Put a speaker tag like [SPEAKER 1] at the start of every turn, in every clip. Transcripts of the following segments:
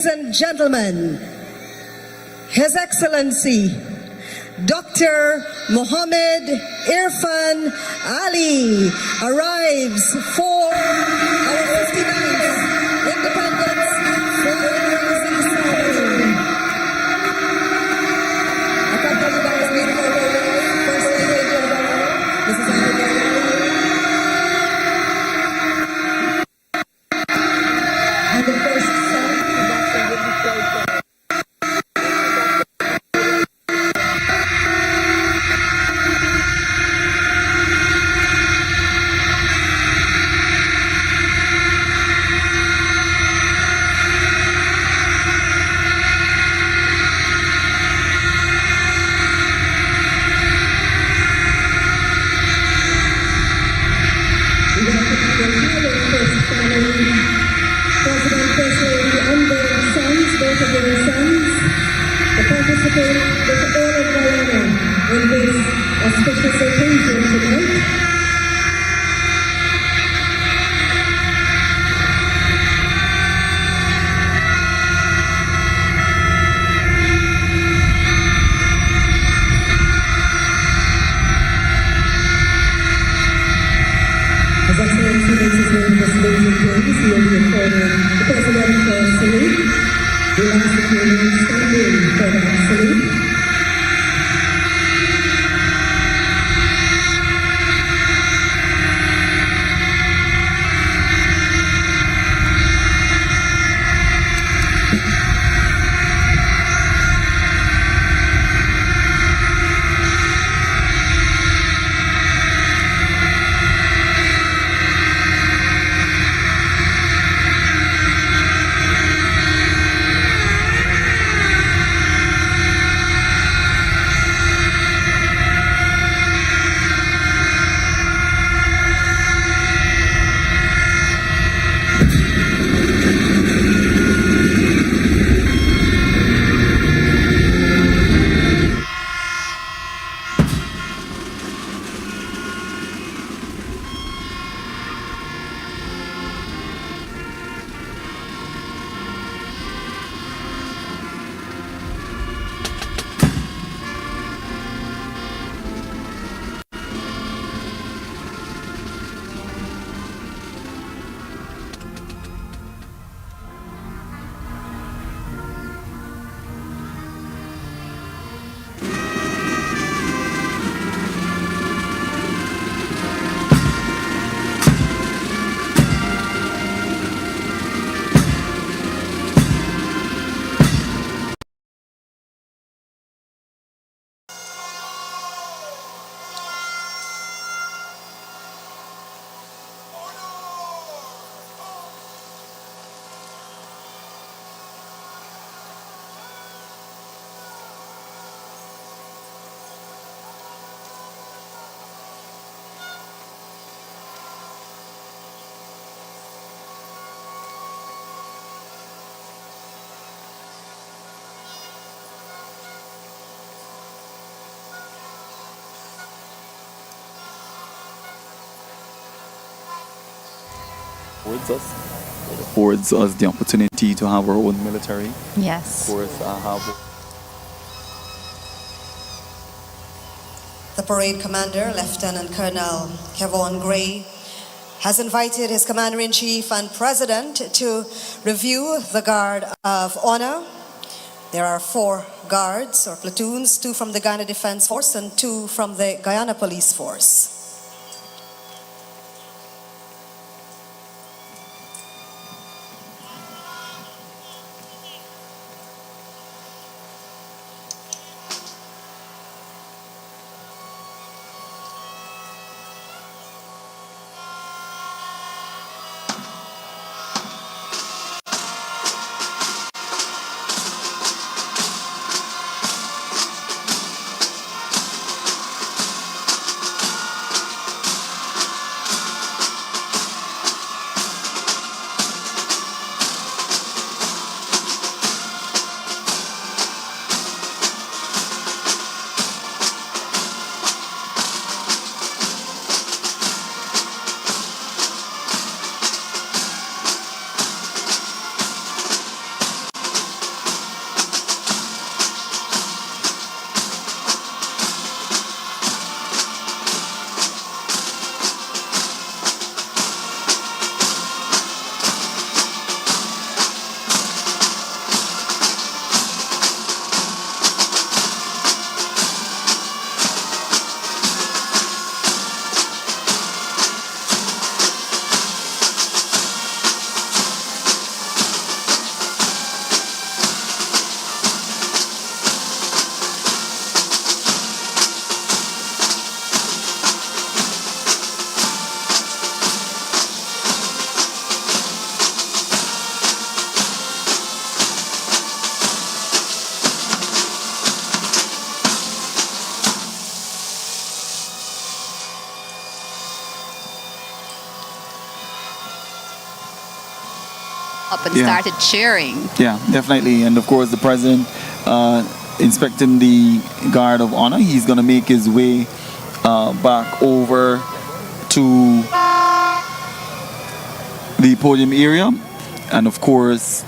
[SPEAKER 1] Ladies and gentlemen, His Excellency Dr. Mohammed Irfan Ali arrives for our 59th Independence ceremony. Accompanied by His beautiful wife, First Lady of Guyana, Mrs. Albion. And the first son, Dr. Berbice. President, First Lady, and their sons, both of their sons, to participate with all of Guyana in this auspicious occasion tonight. His Excellency makes his way to the saluting place. He will be accorded the presidential salute. We'll ask if you remain standing for that salute.
[SPEAKER 2] Affords us the opportunity to have our own military.
[SPEAKER 3] Yes.
[SPEAKER 2] Of course,
[SPEAKER 1] The parade commander, Lieutenant Colonel Kevon Gray, has invited his commander-in-chief and president to review the Guard of Honor. There are 4 guards or platoons, 2 from the Guyana Defense Force and 2 from the Guyana Police Force.
[SPEAKER 3] everybody
[SPEAKER 2] Yeah.
[SPEAKER 3] started cheering.
[SPEAKER 2] Yeah, definitely. And of course, the president inspecting the guard of honor. He's going to make his way back over to the podium area. And of course,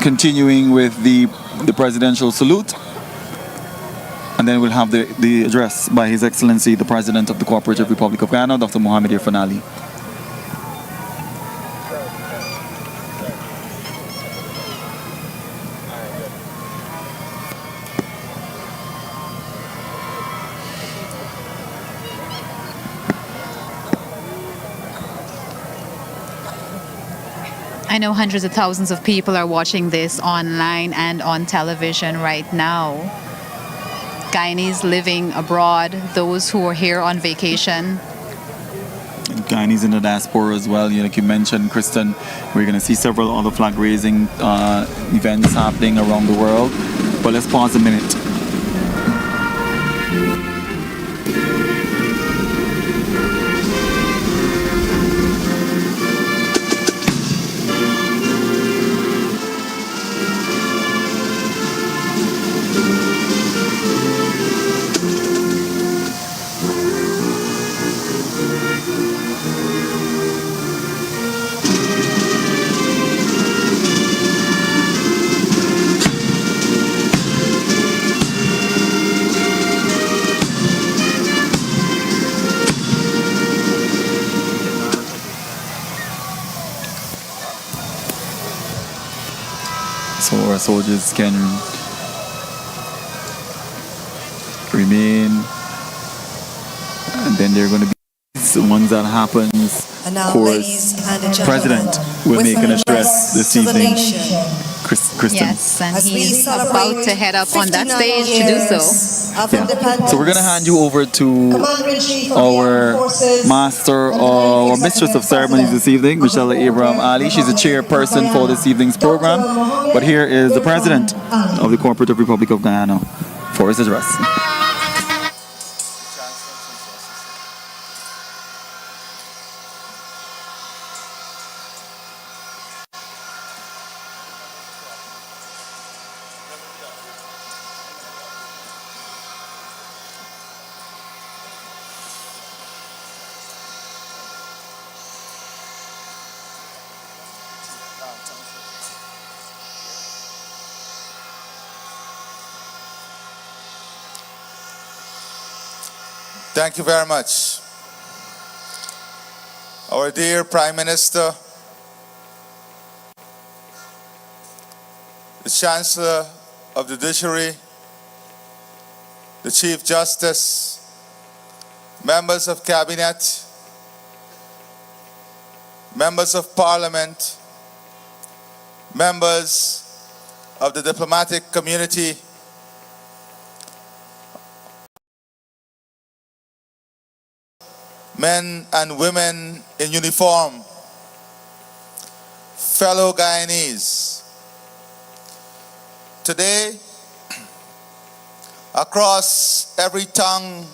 [SPEAKER 2] continuing with the presidential salute. And then we'll have the address by His Excellency, the President of the Cooperative Republic of Guyana, Dr. Mohamed Irfan Ali.
[SPEAKER 3] I know hundreds of thousands of people are watching this online and on television right now. Guyanese living abroad, those who are here on vacation.
[SPEAKER 2] Guyanese in the diaspora as well. Like you mentioned, Kristen, we're going to see several other flag raising events happening around the world. But let's pause a minute. So our soldiers can remain, and then they're going to be the ones that happens.
[SPEAKER 1] And now,
[SPEAKER 2] of course,
[SPEAKER 1] ladies and gentlemen,
[SPEAKER 2] President will make an address this
[SPEAKER 1] to the
[SPEAKER 2] evening.
[SPEAKER 1] nation.
[SPEAKER 2] Kristen.
[SPEAKER 3] Yes, and
[SPEAKER 1] As we
[SPEAKER 3] he's
[SPEAKER 1] celebrate
[SPEAKER 3] about to head up on that
[SPEAKER 1] 59
[SPEAKER 3] stage to do so.
[SPEAKER 1] years of
[SPEAKER 2] Yeah.
[SPEAKER 1] independence.
[SPEAKER 2] So we're going to hand you over to
[SPEAKER 1] Commander-in-Chief of the Armed
[SPEAKER 2] our
[SPEAKER 1] Forces,
[SPEAKER 2] master
[SPEAKER 1] and
[SPEAKER 2] or
[SPEAKER 1] the
[SPEAKER 2] mistress of
[SPEAKER 1] Executive
[SPEAKER 2] ceremonies this evening, Michelle Abraham Ali. She's the chairperson for this evening's program. But here is the president of the Cooperative Republic of Guyana for his address.
[SPEAKER 4] Thank you very much. Our dear Prime Minister, the Chancellor of the Judiciary, the Chief Justice, members of Cabinet, members of Parliament, members of the diplomatic community, men and women in uniform, fellow Guyanese. Today, across every tongue,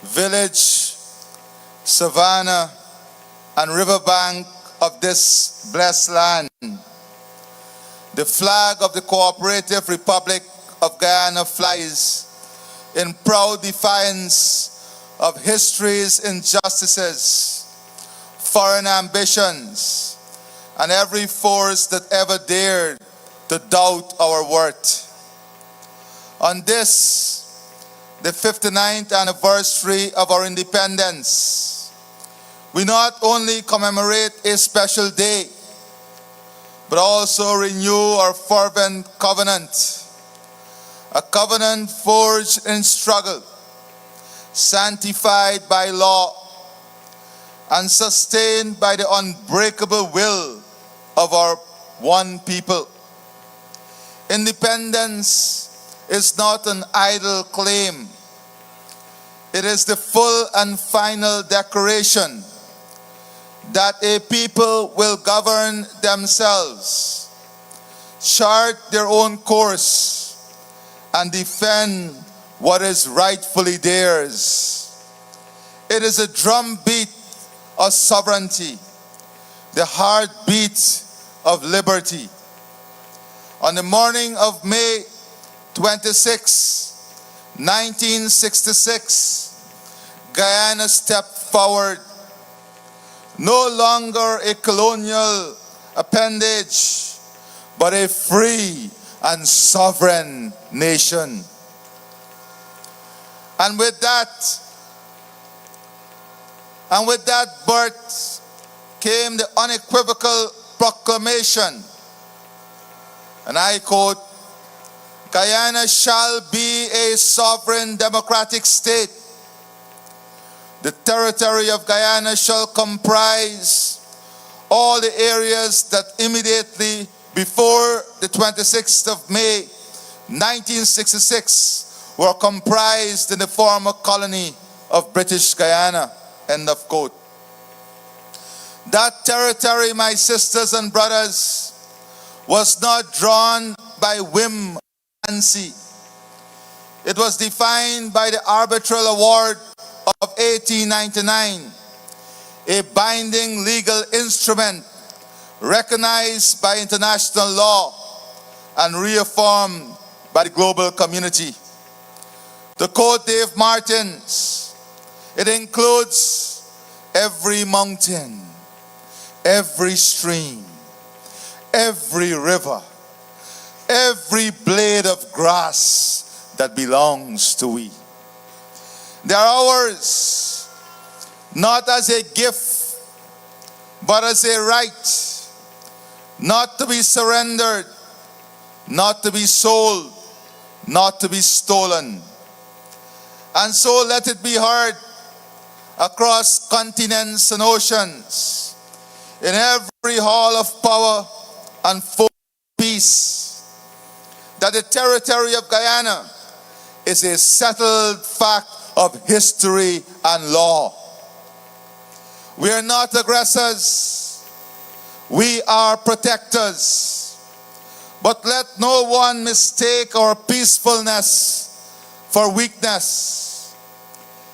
[SPEAKER 4] village, savanna, and riverbank of this blessed land, the flag of the Cooperative Republic of Guyana flies in proud defiance of history's injustices, foreign ambitions, and every force that ever dared to doubt our worth. On this, the 59th anniversary of our independence, we not only commemorate a special day, but also renew our fervent covenant, a covenant forged in struggle, sanctified by law, and sustained by the unbreakable will of our one people. Independence is not an idle claim. It is the full and final declaration that a people will govern themselves, chart their own course, and defend what is rightfully theirs. It is a drumbeat of sovereignty, the heartbeat of liberty. On the morning of May 26, 1966, Guyana stepped forward, no longer a colonial appendage, but a free and sovereign nation. And with that birth came the unequivocal proclamation, and I quote, "Guyana shall be a sovereign democratic state. The territory of Guyana shall comprise all the areas that immediately before the 26th of May 1966 were comprised in the former colony of British Guyana." End of quote. That territory, my sisters and brothers, was not drawn by whim or fancy. It was defined by the Arbitral Award of 1899, a binding legal instrument recognized by international law and reaffirmed by the global community. To quote Dave Martins, it includes every mountain, every stream, every river, every blade of grass that belongs to we. They are ours, not as a gift, but as a right, not to be surrendered, not to be sold, not to be stolen. And so let it be heard across continents and oceans, in every hall of power and for peace, that the territory of Guyana is a settled fact of history and law. We are not aggressors, we are protectors. But let no one mistake our peacefulness for weakness.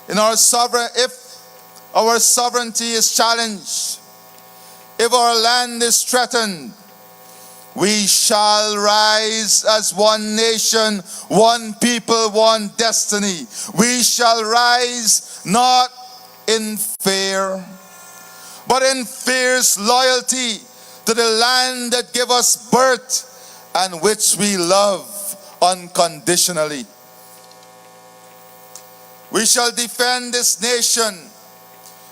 [SPEAKER 4] If our sovereignty is challenged, if our land is threatened, we shall rise as one nation, one people, one destiny. We shall rise not in fear, but in fierce loyalty to the land that gave us birth and which we love unconditionally. We shall defend this nation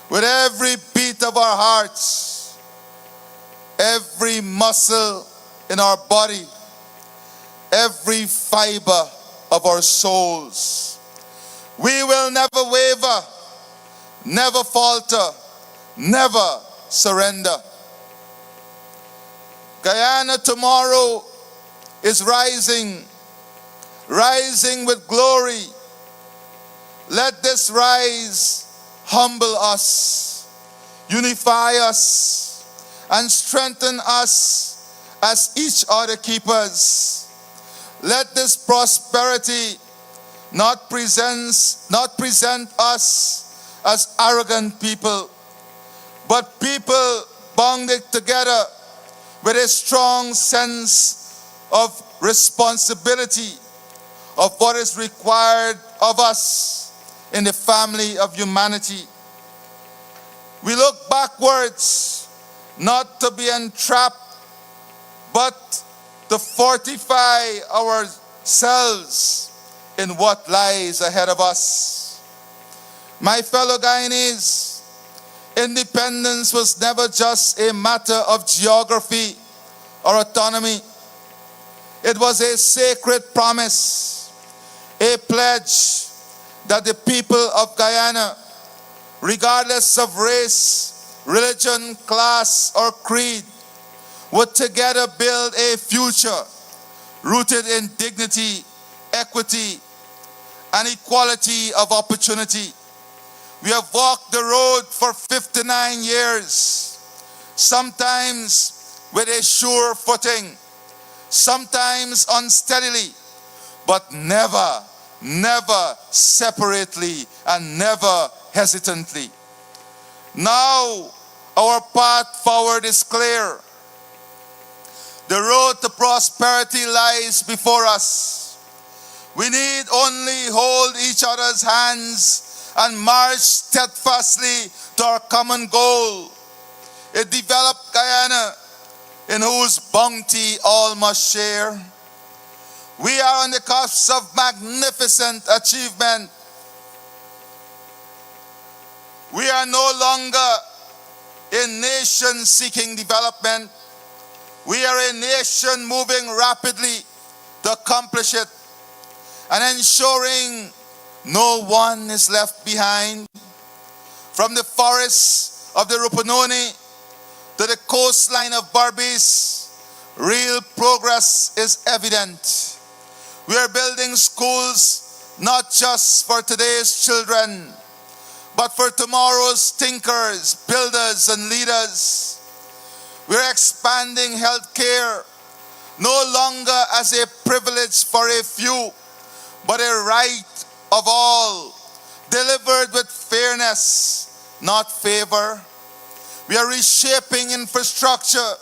[SPEAKER 4] with every beat of our hearts, every muscle in our body, every fiber of our souls. We will never waver, never falter, never surrender. Guyana tomorrow is rising, rising with glory. Let this rise humble us, unify us, and strengthen us as each other keepers. Let this prosperity not present us as arrogant people, but people bonded together with a strong sense of responsibility of what is required of us in the family of humanity. We look backwards, not to be entrapped, but to fortify ourselves in what lies ahead of us. My fellow Guyanese, independence was never just a matter of geography or autonomy. It was a sacred promise, a pledge that the people of Guyana, regardless of race, religion, class, or creed, would together build a future rooted in dignity, equity, and equality of opportunity. We have walked the road for 59 years, sometimes with a sure footing, sometimes unsteadily, but never separately and never hesitantly. Now, Our path forward is clear. The road to prosperity lies before us. We need only hold each other's hands and march steadfastly to our common goal, a developed Guyana in whose bounty all must share. We are on the cusp of magnificent achievement. We are no longer a nation seeking development. We are a nation moving rapidly to accomplish it and ensuring no one is left behind. From the forests of the Rupununi to the coastline of Berbice, real progress is evident. We are building schools not just for today's children, but for tomorrow's thinkers, builders, and leaders. We're expanding healthcare no longer as a privilege for a few, but a right of all, delivered with fairness, not favor. We are reshaping infrastructure,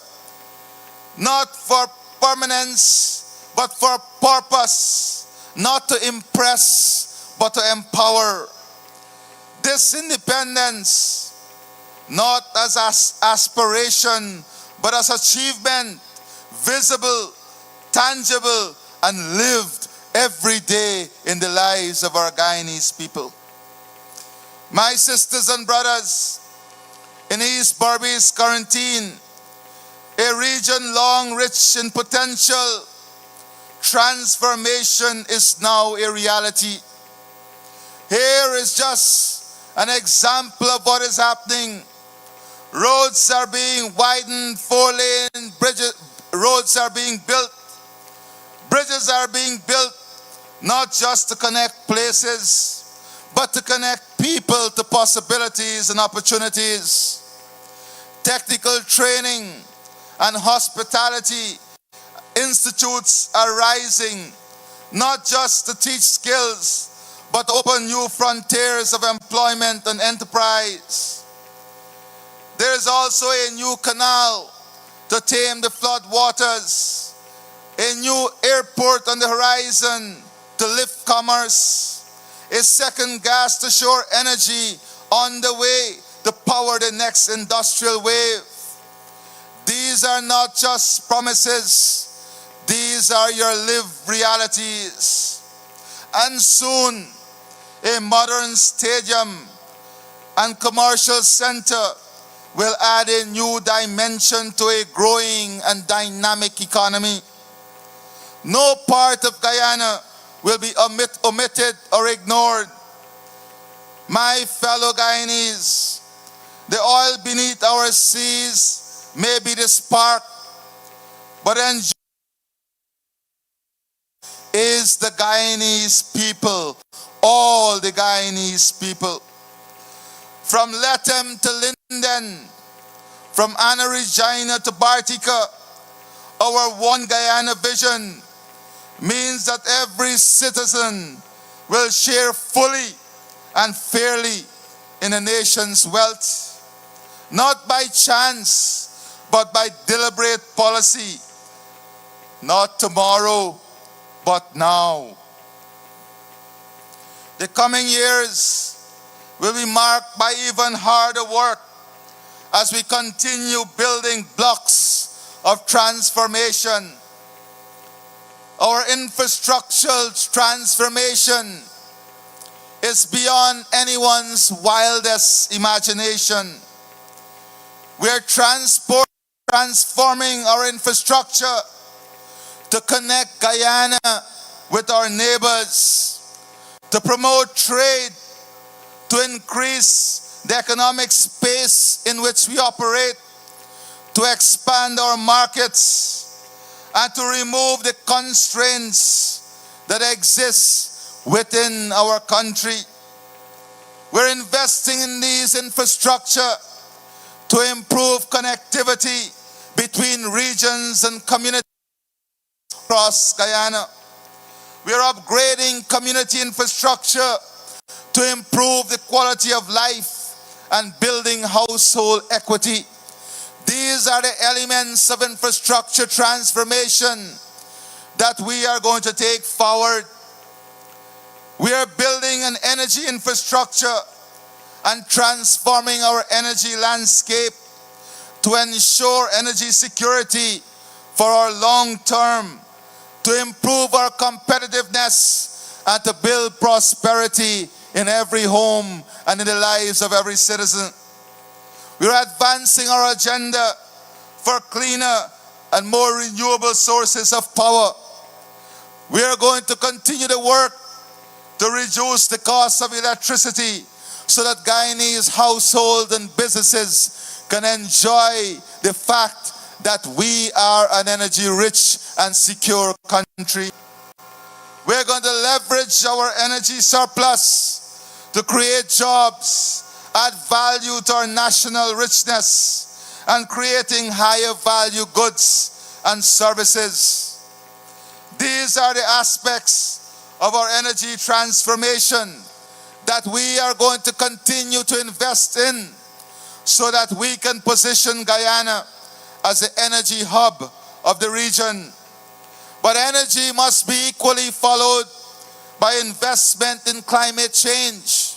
[SPEAKER 4] not for permanence, but for purpose, not to impress, but to empower. This independence, not as aspiration, but as achievement, visible, tangible, and lived every day in the lives of our Guyanese people. My sisters and brothers, in East Berbice Quarantine, a region long rich in potential, transformation is now a reality. Here is just an example of what is happening. Roads are being widened, 4-lane roads are being built. Bridges are being built, not just to connect places, but to connect people to possibilities and opportunities. Technical training and hospitality institutes are rising, not just to teach skills, but open new frontiers of employment and enterprise. There is also a new canal to tame the flood waters, a new airport on the horizon to lift commerce, a second gas-to-shore energy on the way to power the next industrial wave. These are not just promises, these are your lived realities. And soon, a modern stadium and commercial center will add a new dimension to a growing and dynamic economy. No part of Guyana will be omitted or ignored. My fellow Guyanese, the oil beneath our seas may be the spark, but enjoy is the Guyanese people, all the Guyanese people. From Lethem to Linden, from Anna Regina to Bartica, our One Guyana vision means that every citizen will share fully and fairly in a nation's wealth, not by chance, but by deliberate policy. Not tomorrow, but now. The coming years will be marked by even harder work as we continue building blocks of transformation. Our infrastructural transformation is beyond anyone's wildest imagination. We are transforming our infrastructure to connect Guyana with our neighbors, to promote trade, to increase the economic space in which we operate, to expand our markets, and to remove the constraints that exist within our country. We're investing in these infrastructure to improve connectivity between regions and communities across Guyana. We are upgrading community infrastructure to improve the quality of life and building household equity. These are the elements of infrastructure transformation that we are going to take forward. We are building an energy infrastructure and transforming our energy landscape to ensure energy security for our long term, to improve our competitiveness, and to build prosperity in every home and in the lives of every citizen. We are advancing our agenda for cleaner and more renewable sources of power. We are going to continue to work to reduce the cost of electricity so that Guyanese households and businesses can enjoy the fact that we are an energy-rich and secure country. We're going to leverage our energy surplus to create jobs, add value to our national richness, and creating higher value goods and services. These are the aspects of our energy transformation that we are going to continue to invest in so that we can position Guyana as the energy hub of the region. But energy must be equally followed by investment in climate change.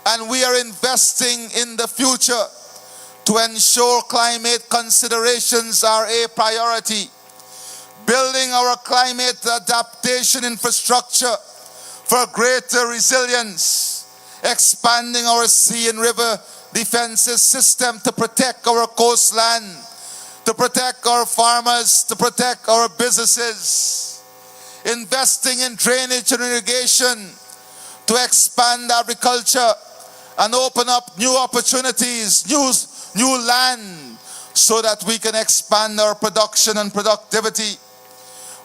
[SPEAKER 4] And we are investing in the future to ensure climate considerations are a priority. Building our climate adaptation infrastructure for greater resilience, expanding our sea and river defenses system to protect our coastline, to protect our farmers, to protect our businesses, investing in drainage and irrigation to expand agriculture and open up new opportunities, new land, so that we can expand our production and productivity.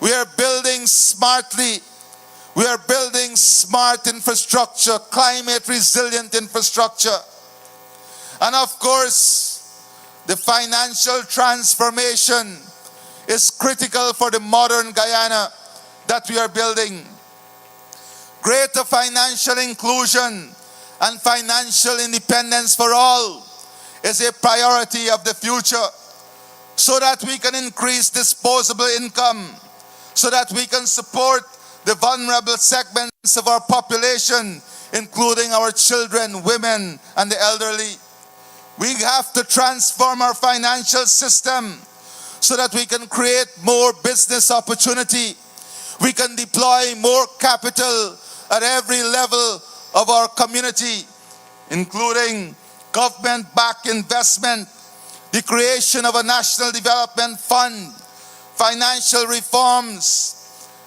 [SPEAKER 4] We are building smartly. We are building smart infrastructure, climate resilient infrastructure. And of course, the financial transformation is critical for the modern Guyana that we are building. Greater financial inclusion and financial independence for all is a priority of the future, so that we can increase disposable income, so that we can support the vulnerable segments of our population, including our children, women, and the elderly. We have to transform our financial system so that we can create more business opportunity. We can deploy more capital at every level of our community, including government-backed investment, the creation of a national development fund, financial reforms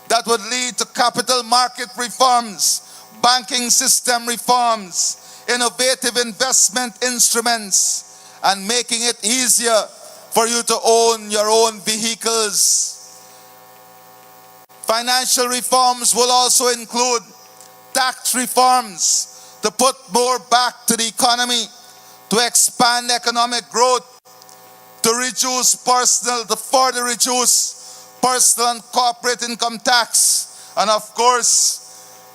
[SPEAKER 4] that would lead to capital market reforms, banking system reforms, innovative investment instruments, and making it easier for you to own your own vehicles. Financial reforms will also include tax reforms to put more back to the economy, to expand economic growth, to further reduce personal and corporate income tax, and of course,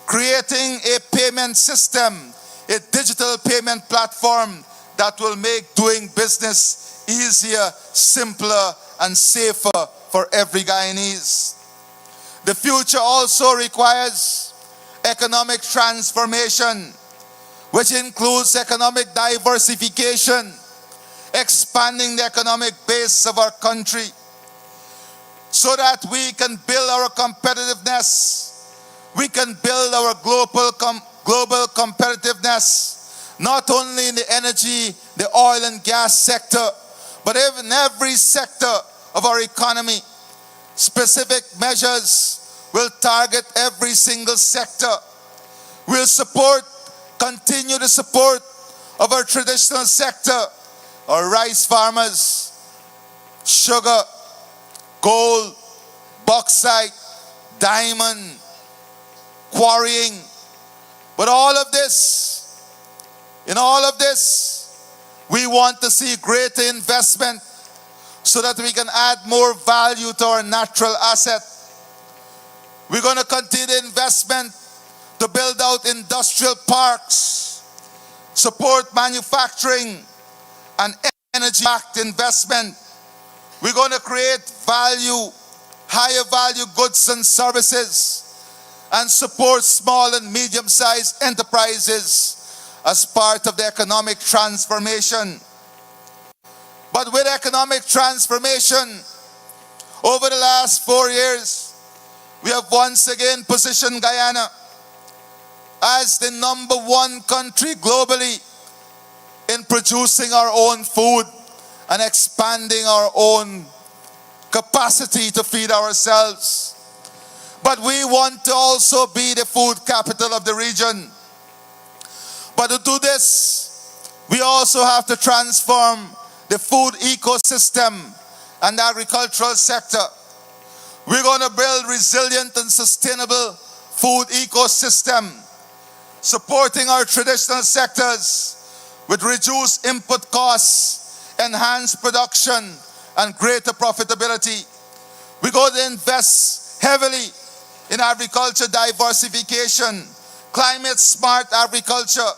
[SPEAKER 4] creating a payment system, a digital payment platform that will make doing business easier, simpler, and safer for every Guyanese. The future also requires economic transformation, which includes economic diversification, expanding the economic base of our country so that we can build our competitiveness, we can build our global competitiveness, not only in the energy, the oil and gas sector, but in every sector of our economy. Specific measures will target every single sector. We'll continue the support of our traditional sector, our rice farmers, sugar, gold, bauxite, diamond, quarrying. But in all of this, we want to see greater investment so that we can add more value to our natural asset. We're going to continue the investment to build out industrial parks support manufacturing and energy-backed investment. We're going to create value, higher value goods and services, and support small and medium-sized enterprises as part of the economic transformation. But with economic transformation, over the last 4 years, we have once again positioned Guyana as the #1 country globally in producing our own food and expanding our own capacity to feed ourselves. But we want to also be the food capital of the region. But to do this, we also have to transform the food ecosystem and the agricultural sector. We're going to build resilient and sustainable food ecosystem, supporting our traditional sectors with reduced input costs, enhanced production, and greater profitability. We're going to invest heavily in agriculture diversification, climate smart agriculture,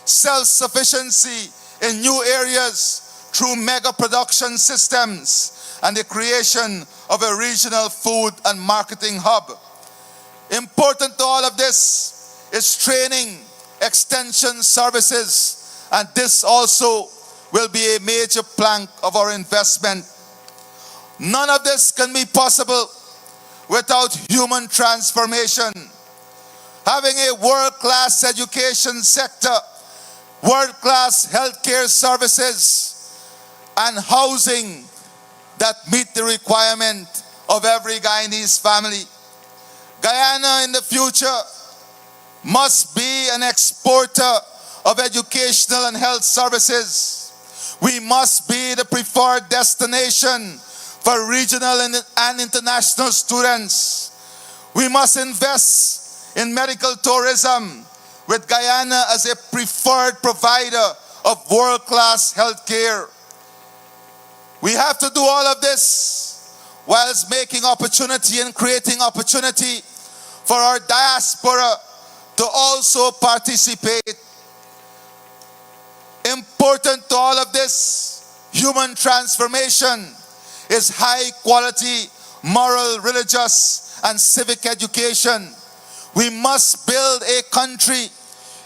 [SPEAKER 4] self-sufficiency in new areas through mega production systems, and the creation of a regional food and marketing hub. Important to all of this is training, extension services, and this also will be a major plank of our investment. None of this can be possible without human transformation. Having a world-class education sector, world-class healthcare services, and housing that meet the requirement of every Guyanese family. Guyana in the future must be an exporter of educational and health services. We must be the preferred destination for regional and international students. We must invest in medical tourism, with Guyana as a preferred provider of world-class health care. We have to do all of this whilst making opportunity and creating opportunity for our diaspora to also participate. Important to all of this human transformation is high quality moral, religious, and civic education. We must build a country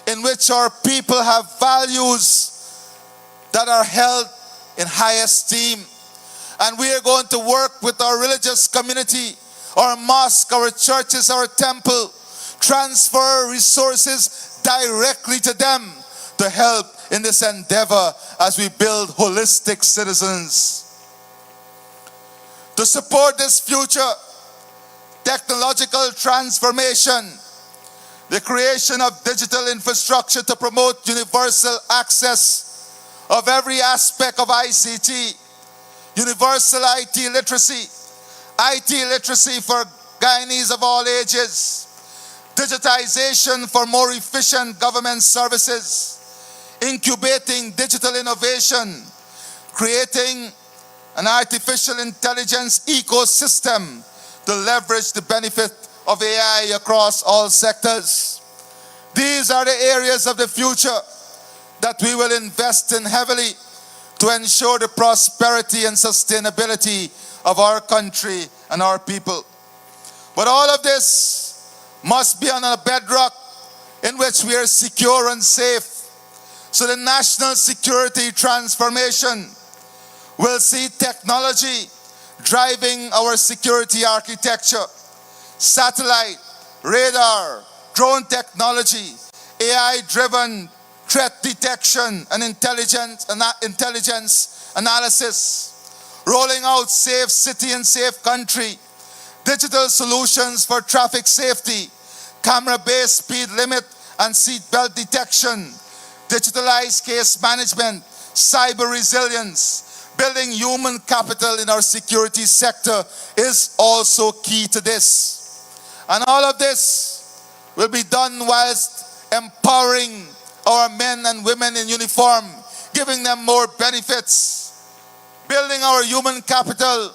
[SPEAKER 4] in which our people have values that are held in high esteem. And we are going to work with our religious community, our mosque, our churches, our temple, transfer resources directly to them to help in this endeavor as we build holistic citizens. To support this future technological transformation, the creation of digital infrastructure to promote universal access of every aspect of ICT, universal IT literacy for Guyanese of all ages, digitization for more efficient government services, incubating digital innovation, creating an artificial intelligence ecosystem to leverage the benefit of AI across all sectors. These are the areas of the future that we will invest in heavily to ensure the prosperity and sustainability of our country and our people. But all of this must be on a bedrock in which we are secure and safe. So the national security transformation will see technology driving our security architecture. Satellite, radar, drone technology, AI-driven threat detection and intelligence analysis, rolling out safe city and safe country, digital solutions for traffic safety, camera-based speed limit and seatbelt detection, digitalized case management, cyber resilience. Building human capital in our security sector is also key to this. And all of this will be done whilst empowering our men and women in uniform, giving them more benefits. Building our human capital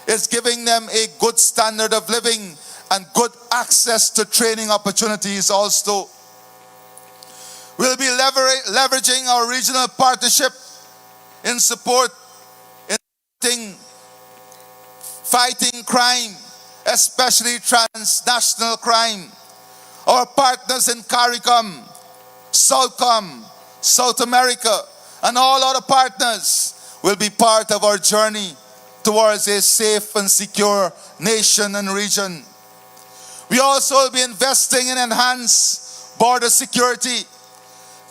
[SPEAKER 4] is giving them a good standard of living and good access to training opportunities also. We'll be leveraging our regional partnership in support in fighting crime, especially transnational crime. Our partners in CARICOM, SOUTHCOM, South America, and all other partners will be part of our journey towards a safe and secure nation and region. We also will be investing in enhanced border security,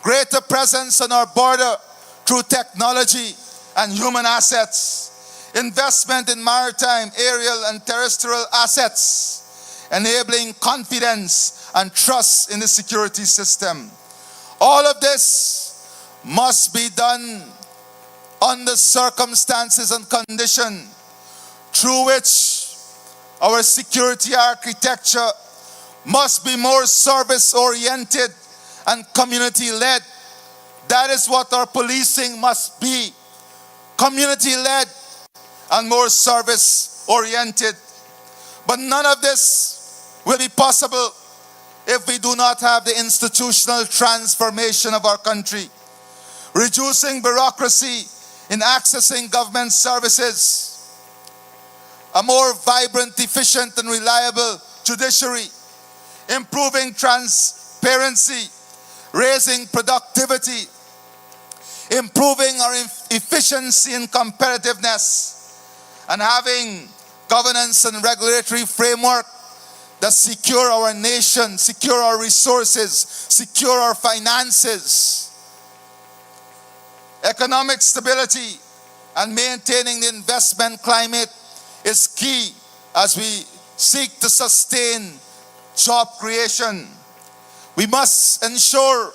[SPEAKER 4] greater presence on our border through technology and human assets, investment in maritime, aerial, and terrestrial assets, enabling confidence and trust in the security system. All of this must be done under circumstances and conditions through which our security architecture must be more service-oriented and community-led. That is what our policing must be, community-led and more service-oriented. But none of this will be possible if we do not have the institutional transformation of our country, reducing bureaucracy in accessing government services, a more vibrant, efficient, and reliable judiciary, improving transparency, raising productivity, improving our efficiency and competitiveness, and having governance and regulatory framework that secure our nation, secure our resources, secure our finances. Economic stability and maintaining the investment climate is key as we seek to sustain job creation. We must ensure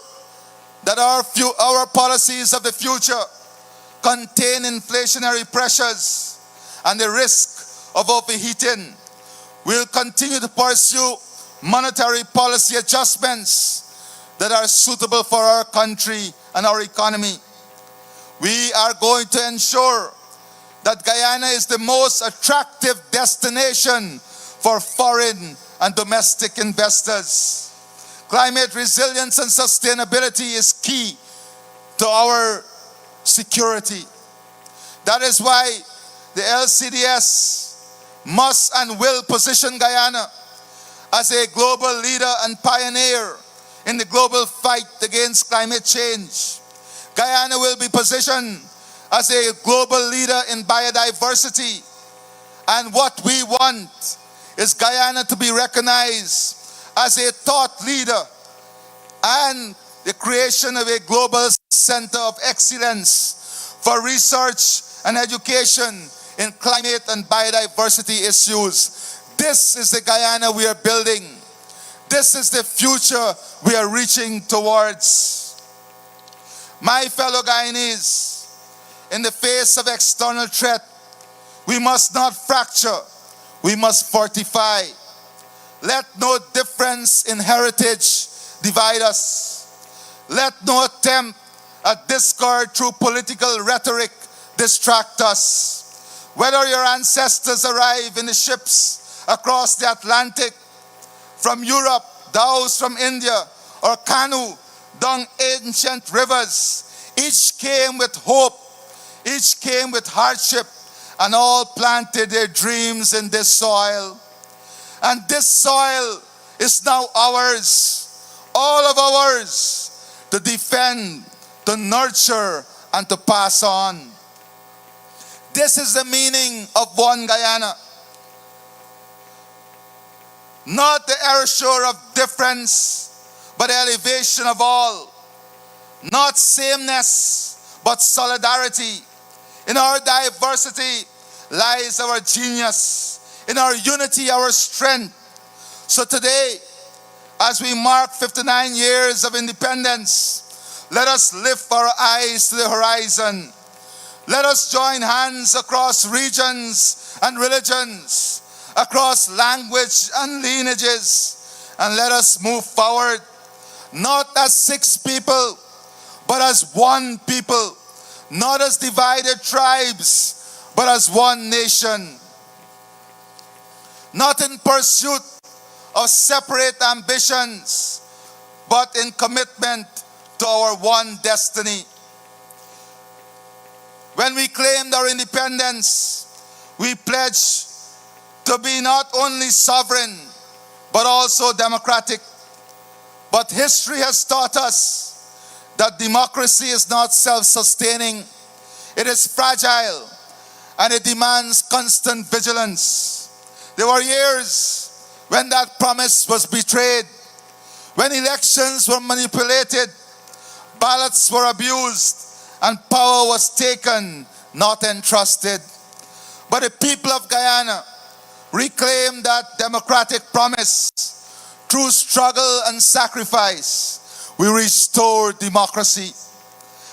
[SPEAKER 4] that our policies of the future contain inflationary pressures and the risk of overheating. We'll continue to pursue monetary policy adjustments that are suitable for our country and our economy. We are going to ensure that Guyana is the most attractive destination for foreign and domestic investors. Climate resilience and sustainability is key to our security. That is why the LCDS must and will position Guyana as a global leader and pioneer in the global fight against climate change. Guyana will be positioned as a global leader in biodiversity. And what we want is Guyana to be recognized as a thought leader and the creation of a global center of excellence for research and education in climate and biodiversity issues. This is the Guyana we are building. This is the future we are reaching towards. My fellow Guyanese, in the face of external threat, we must not fracture, we must fortify. Let no difference in heritage divide us. Let no attempt at discord through political rhetoric distract us. Whether your ancestors arrived in the ships across the Atlantic, from Europe, dhows from India, or canoe down ancient rivers, each came with hope, each came with hardship, and all planted their dreams in this soil. And this soil is now ours, all of ours, to defend, to nurture, and to pass on. This is the meaning of One Guyana. Not the erasure of difference, but elevation of all. Not sameness, but solidarity. In our diversity lies our genius. In our unity, our strength. So today, as we mark 59 years of independence, let us lift our eyes to the horizon. Let us join hands across regions and religions, across language and lineages, and let us move forward, not as 6 people, but as one people, not as divided tribes, but as one nation. Not in pursuit of separate ambitions, but in commitment to to our one destiny. When we claimed our independence, we pledged to be not only sovereign, but also democratic. But history has taught us that democracy is not self-sustaining. It is fragile, and it demands constant vigilance. There were years when that promise was betrayed, when elections were manipulated, ballots were abused, and power was taken, not entrusted. But the people of Guyana reclaimed that democratic promise. Through struggle and sacrifice, we restored democracy.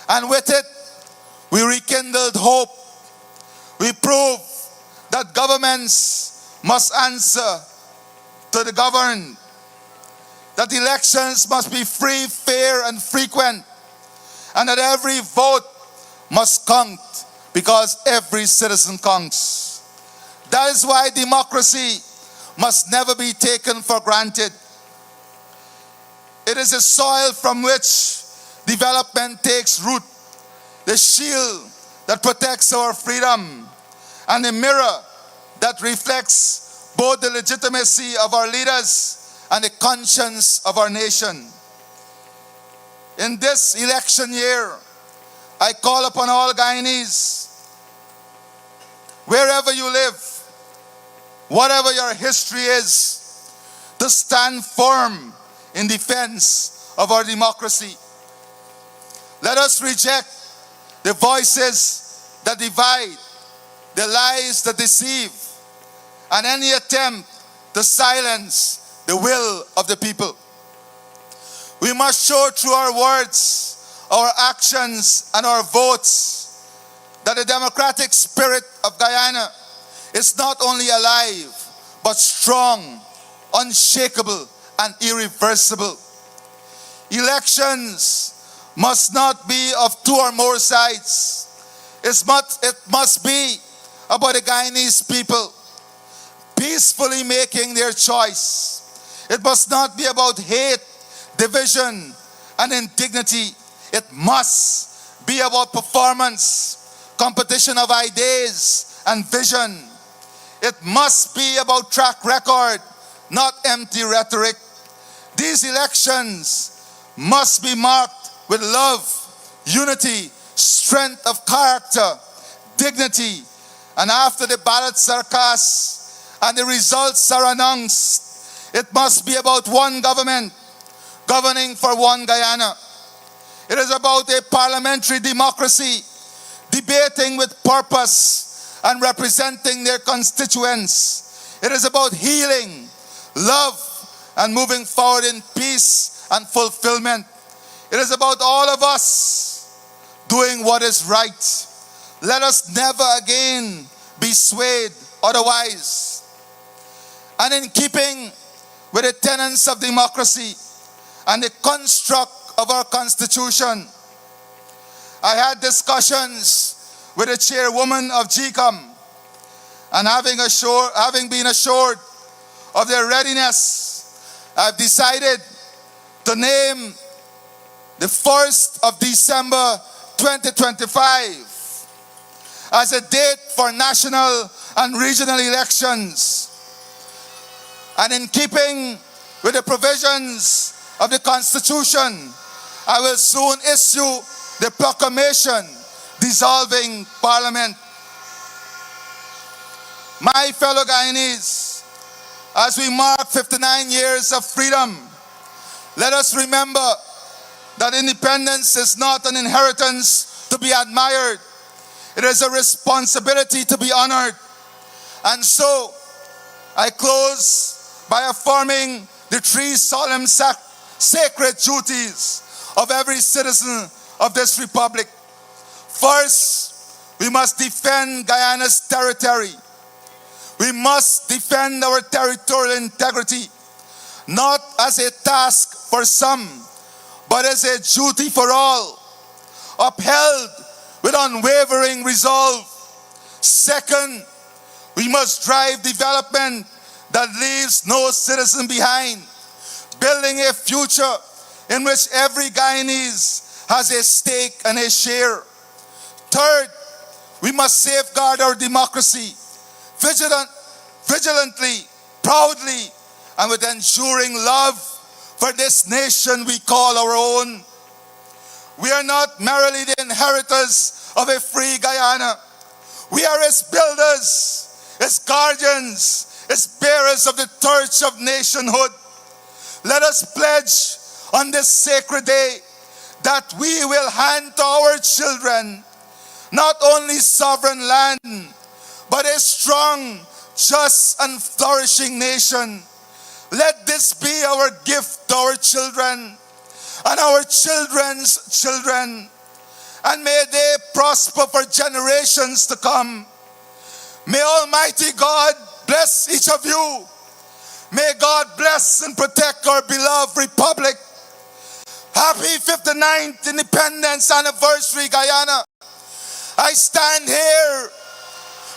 [SPEAKER 4] And with it, we rekindled hope. We proved that governments must answer to the governed, that elections must be free, fair, and frequent, and that every vote must count because every citizen counts. That is why democracy must never be taken for granted. It is a soil from which development takes root, the shield that protects our freedom, and the mirror that reflects both the legitimacy of our leaders and the conscience of our nation. In this election year, I call upon all Guyanese, wherever you live, whatever your history is, to stand firm in defense of our democracy. Let us reject the voices that divide, the lies that deceive, and any attempt to silence the will of the people. We must show through our words, our actions, and our votes that the democratic spirit of Guyana is not only alive, but strong, unshakable, and irreversible. Elections must not be of two or more sides. It must be about the Guyanese people peacefully making their choice. It must not be about hate, division, and indignity. It must be about performance, competition of ideas, and vision. It must be about track record, not empty rhetoric. These elections must be marked with love, unity, strength of character, dignity, and after the ballots are cast and the results are announced, it must be about one government governing for one Guyana. It is about a parliamentary democracy debating with purpose and representing their constituents. It is about healing, love, and moving forward in peace and fulfillment. It is about all of us doing what is right. Let us never again be swayed otherwise. And in keeping with the tenets of democracy and the construct of our Constitution, I had discussions with the chairwoman of GCOM, and having been assured of their readiness, I've decided to name the 1st of December 2025 as a date for national and regional elections. And in keeping with the provisions of the Constitution, I will soon issue the proclamation dissolving Parliament. My fellow Guyanese, as we mark 59 years of freedom, let us remember that independence is not an inheritance to be admired. It is a responsibility to be honored. And so, I close by affirming the three solemn sacred duties of every citizen of this republic. First, we must defend Guyana's territory. We must defend our territorial integrity, not as a task for some, but as a duty for all, upheld with unwavering resolve. Second, we must drive development that leaves no citizen behind, building a future in which every Guyanese has a stake and a share. Third, we must safeguard our democracy vigilantly, proudly, and with enduring love for this nation we call our own. We are not merely the inheritors of a free Guyana. We are its builders, its guardians, its bearers of the torch of nationhood. Let us pledge on this sacred day that we will hand to our children not only sovereign land, but a strong, just, and flourishing nation. Let this be our gift to our children and our children's children, and may they prosper for generations to come. May Almighty God bless each of you. May God bless and protect our beloved republic. Happy 59th Independence Anniversary, Guyana. I stand here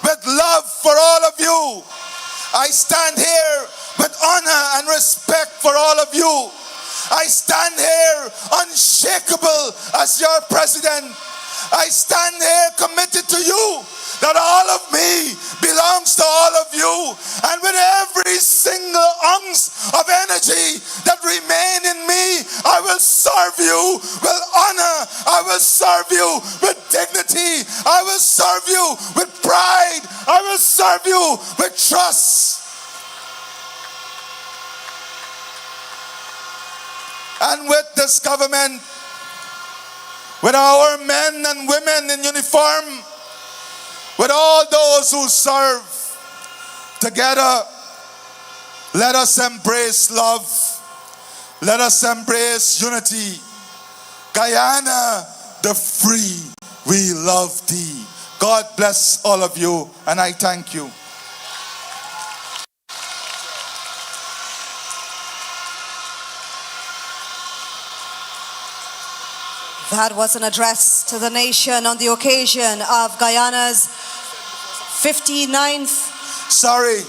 [SPEAKER 4] with love for all of you. I stand here with honor and respect for all of you. I stand here unshakable as your president. I stand here committed to you, that all of me belongs to all of you. And with every single ounce of energy that remain in me, I will serve you with honor. I will serve you with dignity. I will serve you with pride. I will serve you with trust. And with this government, with our men and women in uniform, with all those who serve, together, let us embrace love. Let us embrace unity. Guyana, the free, we love thee. God bless all of you, and I thank you.
[SPEAKER 1] That was an address to the nation on the occasion of Guyana's 59th.
[SPEAKER 4] Sorry.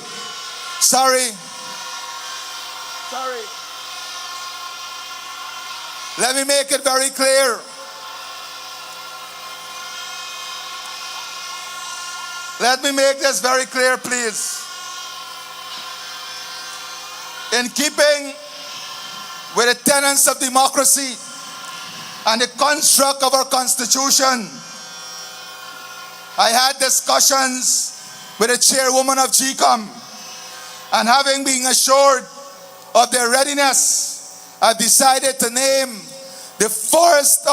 [SPEAKER 4] Let me make it very clear. Let me make this very clear, please. In keeping with the tenets of democracy and the construct of our Constitution, I had discussions with the chairwoman of GCOM, and having been assured of their readiness, I decided to name the 1st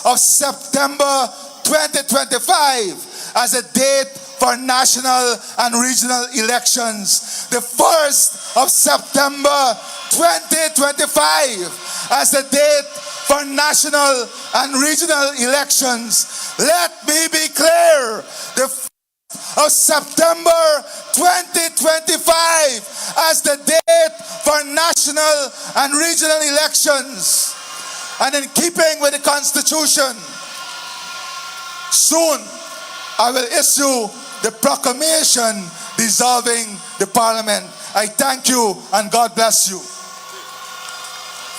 [SPEAKER 4] of September 2025 as a date for national and regional elections. The 1st of September 2025 as a date for national and regional elections. Let me be clear. The 1st of September 2025 as the date for national and regional elections. And in keeping with the Constitution, soon I will issue the proclamation dissolving the Parliament. I thank you and God bless you.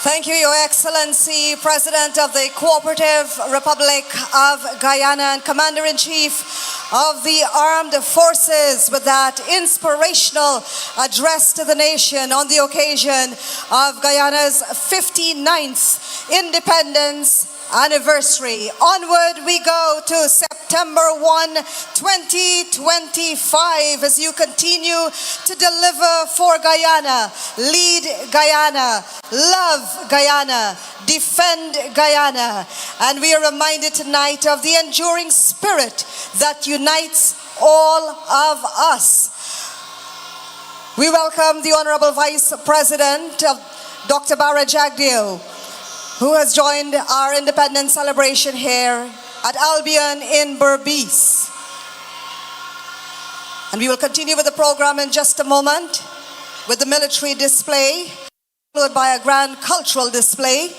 [SPEAKER 1] Thank you, Your Excellency, President of the Cooperative Republic of Guyana and Commander-in-Chief of the Armed Forces, with that inspirational address to the nation on the occasion of Guyana's 59th Independence Anniversary. Onward we go to September 1, 2025, as you continue to deliver for Guyana, lead Guyana, love Guyana, defend Guyana. And we are reminded tonight of the enduring spirit that unites all of us. We welcome the Honorable Vice President, Dr. Bara Jagdeo, who has joined our independence celebration here at Albion in Berbice. And we will continue with the program in just a moment with the military display, followed by a grand cultural display.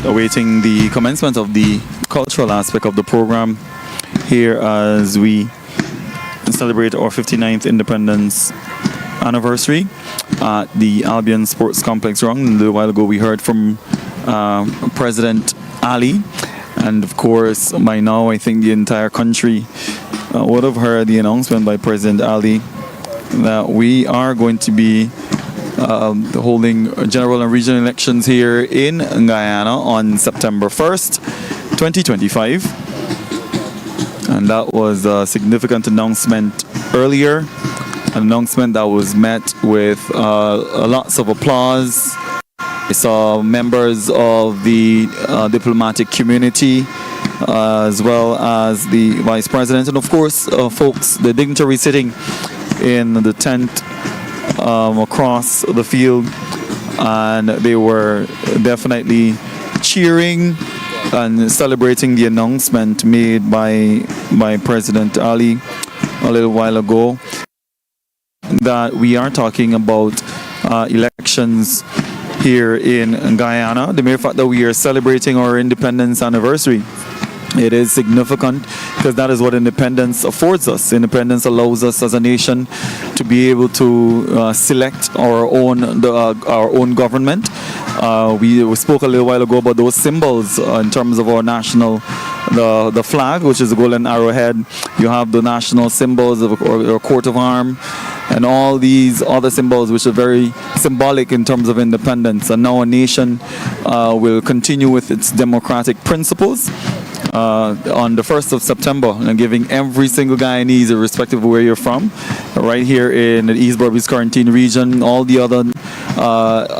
[SPEAKER 2] awaiting the commencement of the cultural aspect of the program here as we celebrate our 59th independence anniversary at the Albion Sports Complex ground. A little while ago we heard from President Ali, and of course by now I think the entire country would have heard the announcement by President Ali that we are going to be holding general and regional elections here in Guyana on September 1st, 2025. And that was a significant announcement earlier, an announcement that was met with lots of applause. I saw members of the diplomatic community as well as the Vice President and of course folks, the dignitaries sitting in the tent across the field, and they were definitely cheering and celebrating the announcement made by President Ali a little while ago that we are talking about elections here in Guyana. The mere fact that we are celebrating our independence anniversary, it is significant because that is what independence affords us. Independence allows us as a nation to be able to select our own government. We spoke a little while ago about those symbols in terms of our national, the flag, which is a golden arrowhead. You have the national symbols of our coat of arms and all these other symbols which are very symbolic in terms of independence. And now a nation will continue with its democratic principles on the 1st of September, and giving every single Guyanese, irrespective of where you're from, right here in the East Berbice Quarantine region, all the other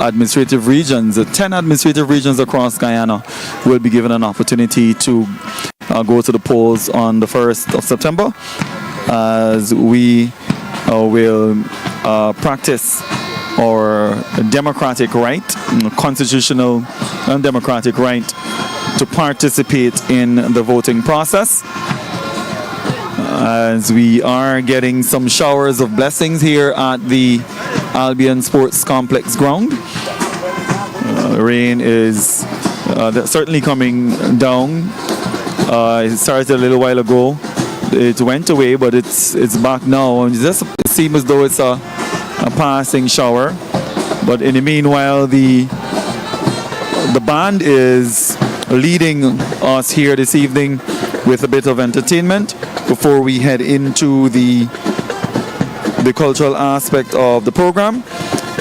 [SPEAKER 2] administrative regions, 10 administrative regions across Guyana, will be given an opportunity to go to the polls on the 1st of September, as we will practice our democratic right, constitutional and democratic right to participate in the voting process, as we are getting some showers of blessings here at the Albion Sports Complex ground. Rain is certainly coming down. It started a little while ago. It went away, but it's back now. And it seems as though it's a passing shower. But in the meanwhile, the band is leading us here this evening with a bit of entertainment before we head into the cultural aspect of the program.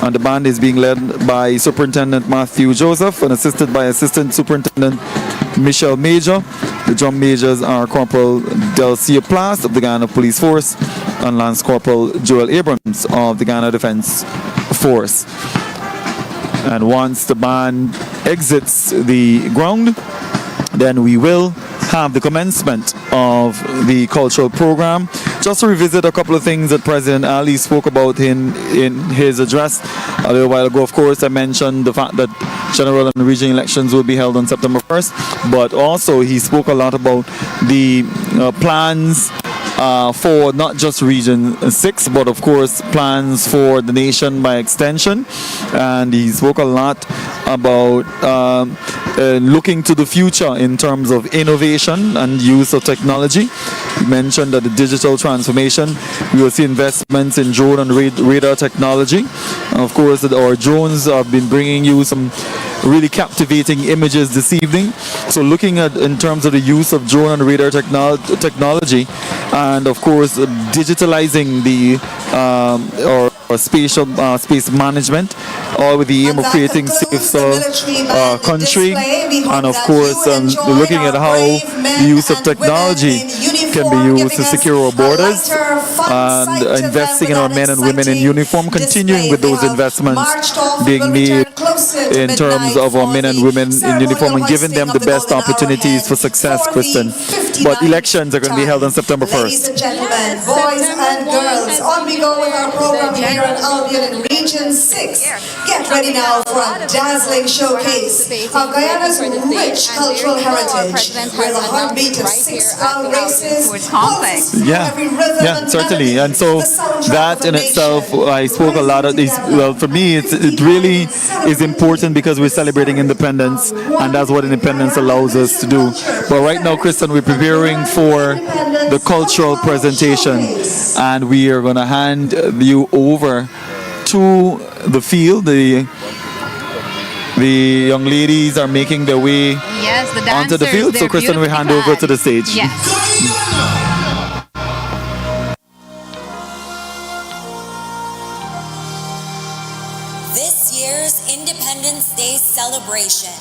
[SPEAKER 2] And the band is being led by Superintendent Matthew Joseph and assisted by Assistant Superintendent Michelle Major. The drum majors are Corporal Delcia Plas of the Guyana Police Force and Lance Corporal Joel Abrams of the Guyana Defense Force. And once the band exits the ground, then we will have the commencement of the cultural program. Just to revisit a couple of things that President Ali spoke about in his address a little while ago. Of course, I mentioned the fact that general and regional elections will be held on September 1st, but also he spoke a lot about the plans for not just Region 6, but of course plans for the nation by extension. And he spoke a lot about looking to the future in terms of innovation and use of technology. He mentioned that the digital transformation, we will see investments in drone and radar technology. And of course, that our drones have been bringing you some really captivating images this evening. So looking at in terms of the use of drone and radar technology, and of course digitalizing the or space management, all with the aim of creating safer country, and of course looking at how the use of technology can be used to secure our borders, and investing in our men and women in uniform, continuing with those investments being made in terms of our men and women in uniform and giving them the best opportunities for success, Kristen. But elections are going to be held on September 1st.
[SPEAKER 1] Ladies and gentlemen, boys and girls, on we go with our program here at Albion in Region 6. Get ready now for a dazzling showcase of Guyana's rich cultural heritage, where the heartbeat of 6 wild races pulses every rhythm and
[SPEAKER 2] certainly.
[SPEAKER 1] melody.
[SPEAKER 2] And so that in itself, I spoke a lot of these. Well, for me, it really is important because we're celebrating independence, and that's what independence allows us to do. But right now, Kristen, we're preparing for the cultural presentation, and we are going to hand you over to the field. The young ladies are making their way
[SPEAKER 3] Yes, the dancers,
[SPEAKER 2] onto the field. So,
[SPEAKER 3] they're
[SPEAKER 2] Kristen, we hand
[SPEAKER 3] beautifully
[SPEAKER 2] over to the stage.
[SPEAKER 3] Yes.
[SPEAKER 5] This year's Independence Day celebration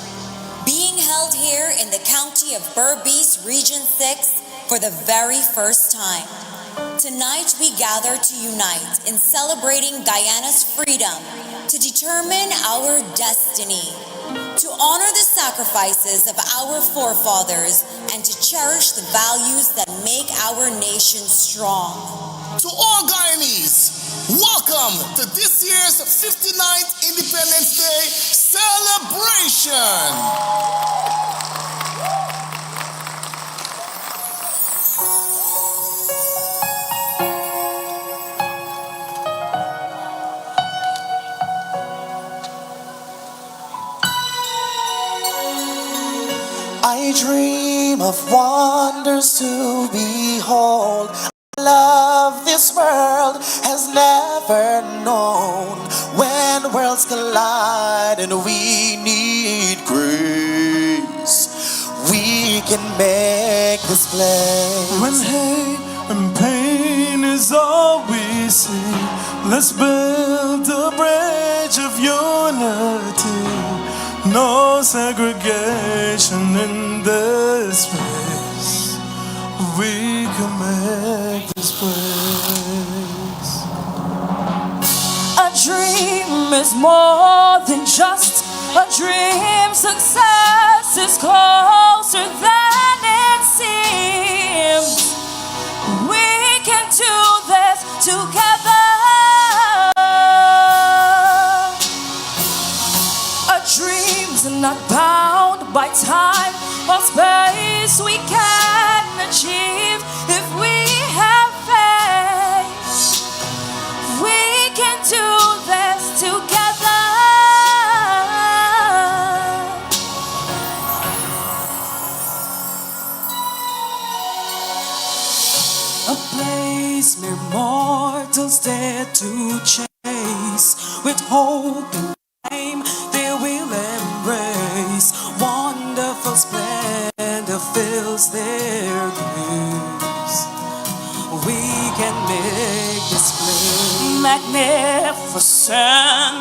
[SPEAKER 5] being held here in the county of Berbice, Region 6 for the very first time. Tonight we gather to unite in celebrating Guyana's freedom, to determine our destiny, to honor the sacrifices of our forefathers, and to cherish the values that make our nation strong.
[SPEAKER 6] To all Guyanese, welcome to this year's 59th Independence Day celebration.
[SPEAKER 7] I dream of wonders to behold. Love this world has never known. When worlds collide and we need grace, we can make this place.
[SPEAKER 8] When hate and pain is all we see, let's build a bridge of unity. No segregation in this place. We can make this place.
[SPEAKER 9] A dream is more than just a dream. Success is closer than it seems. We can do this together. Dreams are not bound by time or space. We can achieve if we have faith. We can do this together. A place mere mortals dare to chase with hope and fame. They will embrace wonderful splendor fills their gaze. We can make this place magnificent.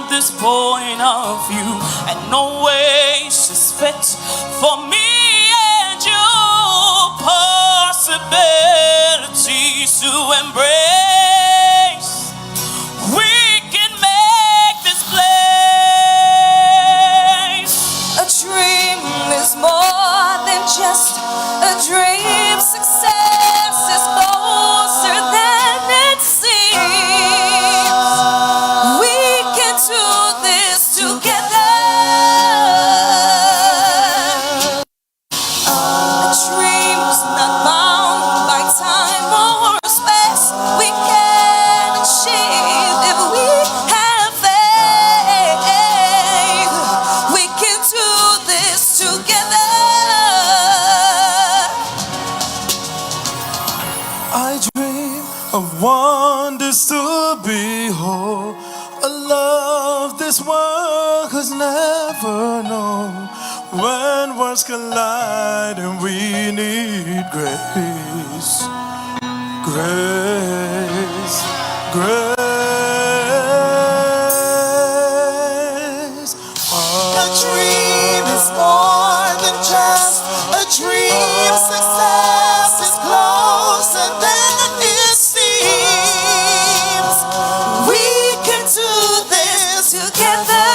[SPEAKER 9] This point of view, and no oasis fit for me and you. Possibilities to embrace. We can make this place. A dream is more than just a dream. Success is closer than it seems. We can do this together. A dream is not bound by time or space. We can achieve if we have faith. We can do this together.
[SPEAKER 8] I dream of wonders to behold. A love this world has never known. When worlds collide and we need grace, grace, grace.
[SPEAKER 7] A dream is more than just a dream. Success is closer than it seems. We can do this together.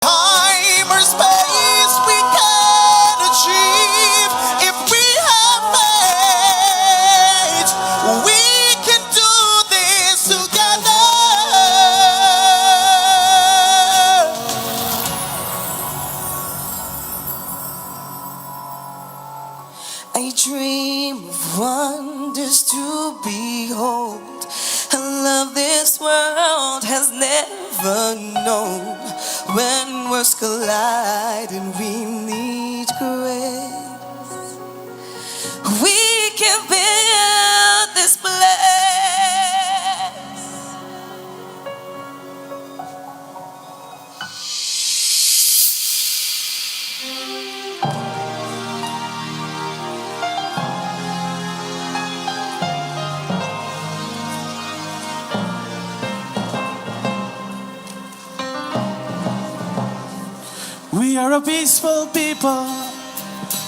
[SPEAKER 7] Time or space we can achieve if I dream of wonders to behold. A love this world has never known. When worlds collide and we need grace, we can build this place.
[SPEAKER 8] We are a peaceful people,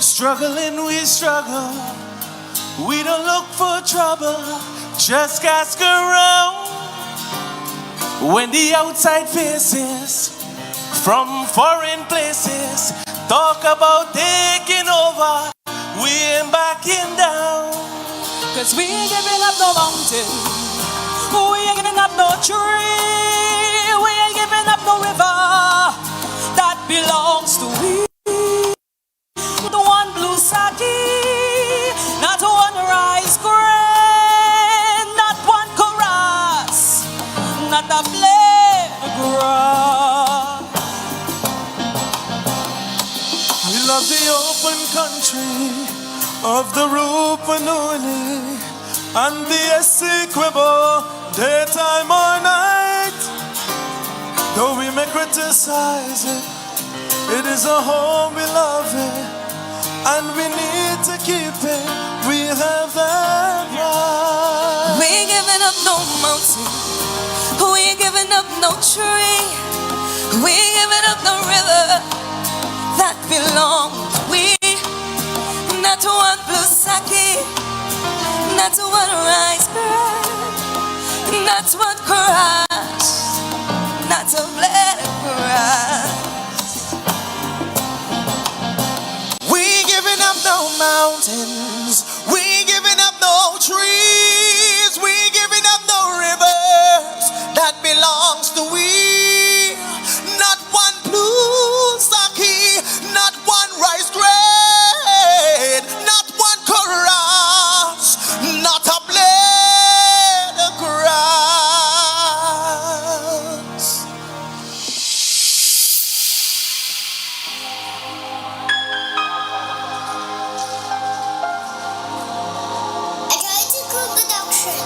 [SPEAKER 8] struggling we struggle. We don't look for trouble, just ask around. When the outside faces from foreign places talk about taking over, we ain't backing down.
[SPEAKER 9] Cause we ain't giving up no mountain, we ain't giving up no tree, we ain't giving up no river that belongs to we. Not one blue saki, not one rice grain, not one chorus, not a blade of grass.
[SPEAKER 8] We love the open country of the Rupununi and the Essequibo, daytime or night. Though we may criticize it, it is a home we love it, and we need to keep it. We have that right.
[SPEAKER 7] We ain't giving up no mountain, we ain't giving up no tree, we ain't giving up no river that belongs to we. Not to one blue sake, not to one rice bread, not to one crush, not to blade of grass. We ain't giving up no mountains, we ain't giving up no trees, we ain't giving up no rivers that belongs to we. Not one blue sake, not one rice grain, not one chorus, not a blade of grass.
[SPEAKER 10] I tried to cook production.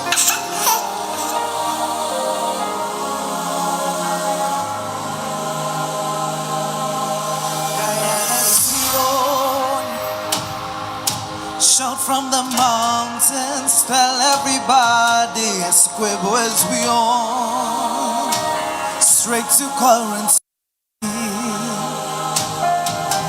[SPEAKER 7] Shout from the mountains, tell everybody Essequibo is we on. Straight to currency.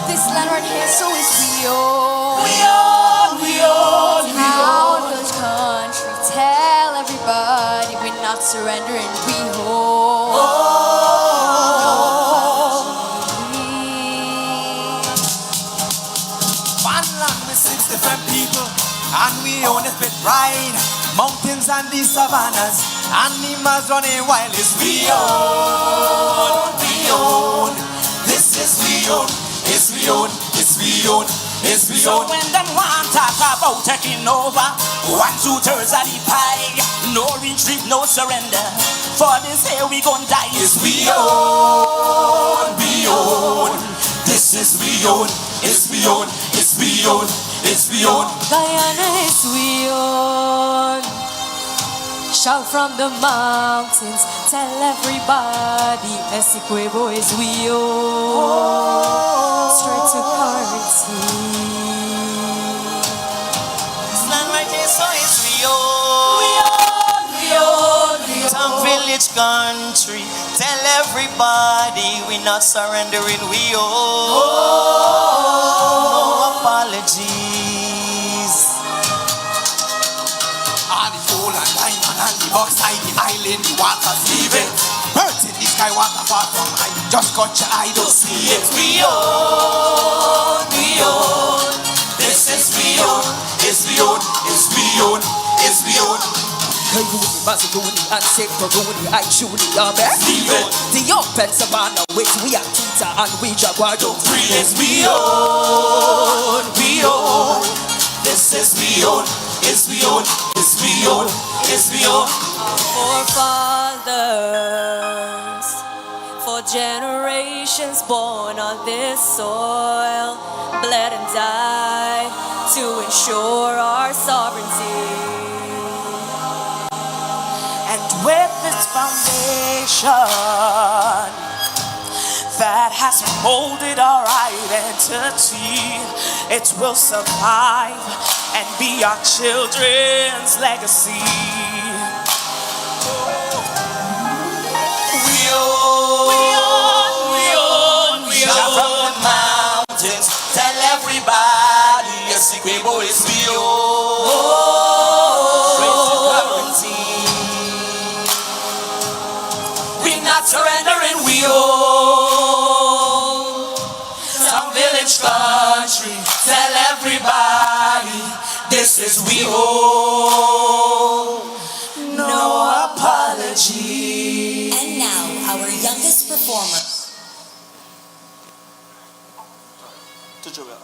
[SPEAKER 9] This land right here, so is we own.
[SPEAKER 7] We on, we on, we
[SPEAKER 9] Town,
[SPEAKER 7] on.
[SPEAKER 9] village, country, tell everybody we're not surrendering, we hold.
[SPEAKER 7] One land with 6 different people, and we own it with pride. Mountains and the savannas, animals running wild. Is we own, we own. This is we own, it's we own, it's we own, it's we own. So when them want talk about taking over, 1/2 of the pie. No retreat, no surrender. For this here we gon' die. It's we own, we own. This is we own, it's we own, it's we own, it's we own.
[SPEAKER 9] Guyana is we own. Shout from the mountains, tell everybody Essequibo is we own. Straight to currency.
[SPEAKER 7] This land right here, so it's we own. We own, we own, we own. Town, village, country, tell everybody we not surrendering, we own. No apologies.
[SPEAKER 6] All the gold and diamond and the bauxite, the island, the water's leaving. Birds in the sky, water far from high. Just got your eye, don't see it.
[SPEAKER 7] We own, we own. This is we own, it's we own, it's we own, it's we own.
[SPEAKER 11] Kayuni, Mazaguni, and Separuni, I truly are best. The open savannah, which we are Tita and we Jaguar don't free.
[SPEAKER 7] It's we own, we own. is we own, is we own, is we own, is we own.
[SPEAKER 9] Forefathers, for generations born on this soil, bled and died to ensure our sovereignty.
[SPEAKER 7] And with this foundation that has molded our identity, it will survive and be our children's legacy. We own from the mountains. Tell everybody, yes, Igbo is we own. We're not surrendering, we own. Some village country, tell everybody, this is we own. No apology.
[SPEAKER 5] And now, our youngest performer.
[SPEAKER 7] To Joel.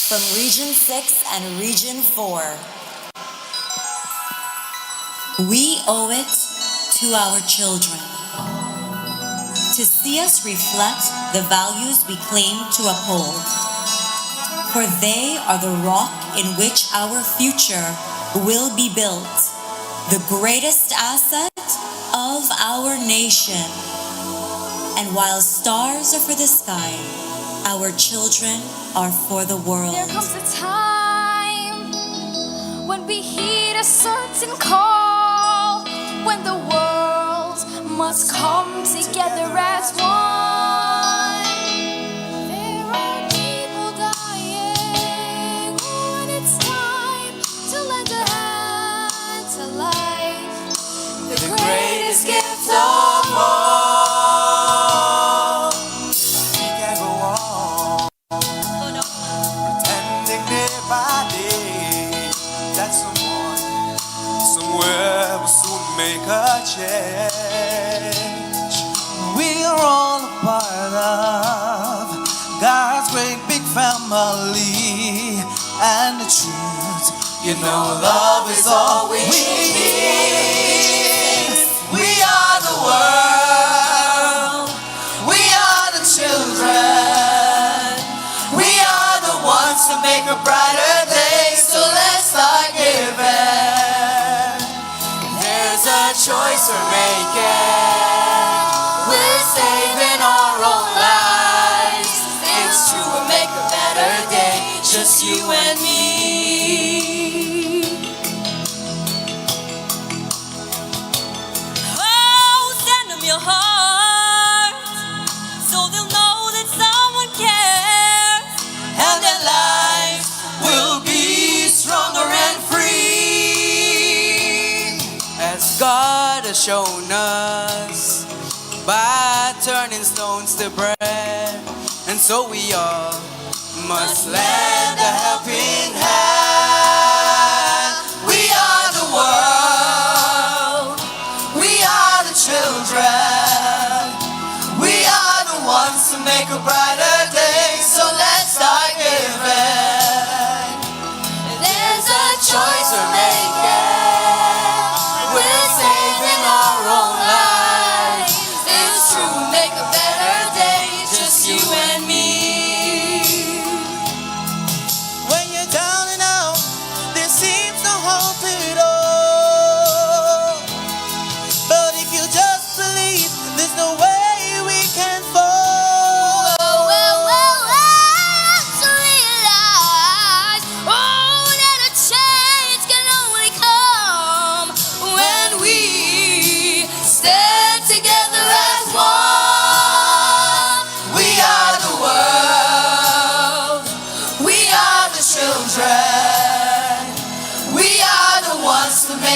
[SPEAKER 5] From Region 6 and Region 4. We owe it to our children to see us reflect the values we claim to uphold. For they are the rock in which our future will be built, the greatest asset of our nation. And while stars are for the sky, our children are for the world.
[SPEAKER 10] There comes a time when we heed a certain call, when the world must come together as one. There are people dying when it's time to lend a hand to life, the greatest gift of all.
[SPEAKER 7] Make a change. We are all a part of God's great big family, and the truth, you know, love is all we need. We are the world. We are the children. We are the ones to make a brighter day. So let's start giving. A choice we're making. We're saving our own lives. It's true, we'll make a better day, just you and me.
[SPEAKER 9] Oh, send them your heart, so they'll know that someone cares,
[SPEAKER 7] And their lives will be stronger and free. As God has shown us by turning stones to bread, and so we all must lend a helping hand. We are the world. We are the children. We are the ones to make a brighter day. So let's start giving. There's a choice we're making. We're saving our own lives. It's true, make a better day, just you and me. When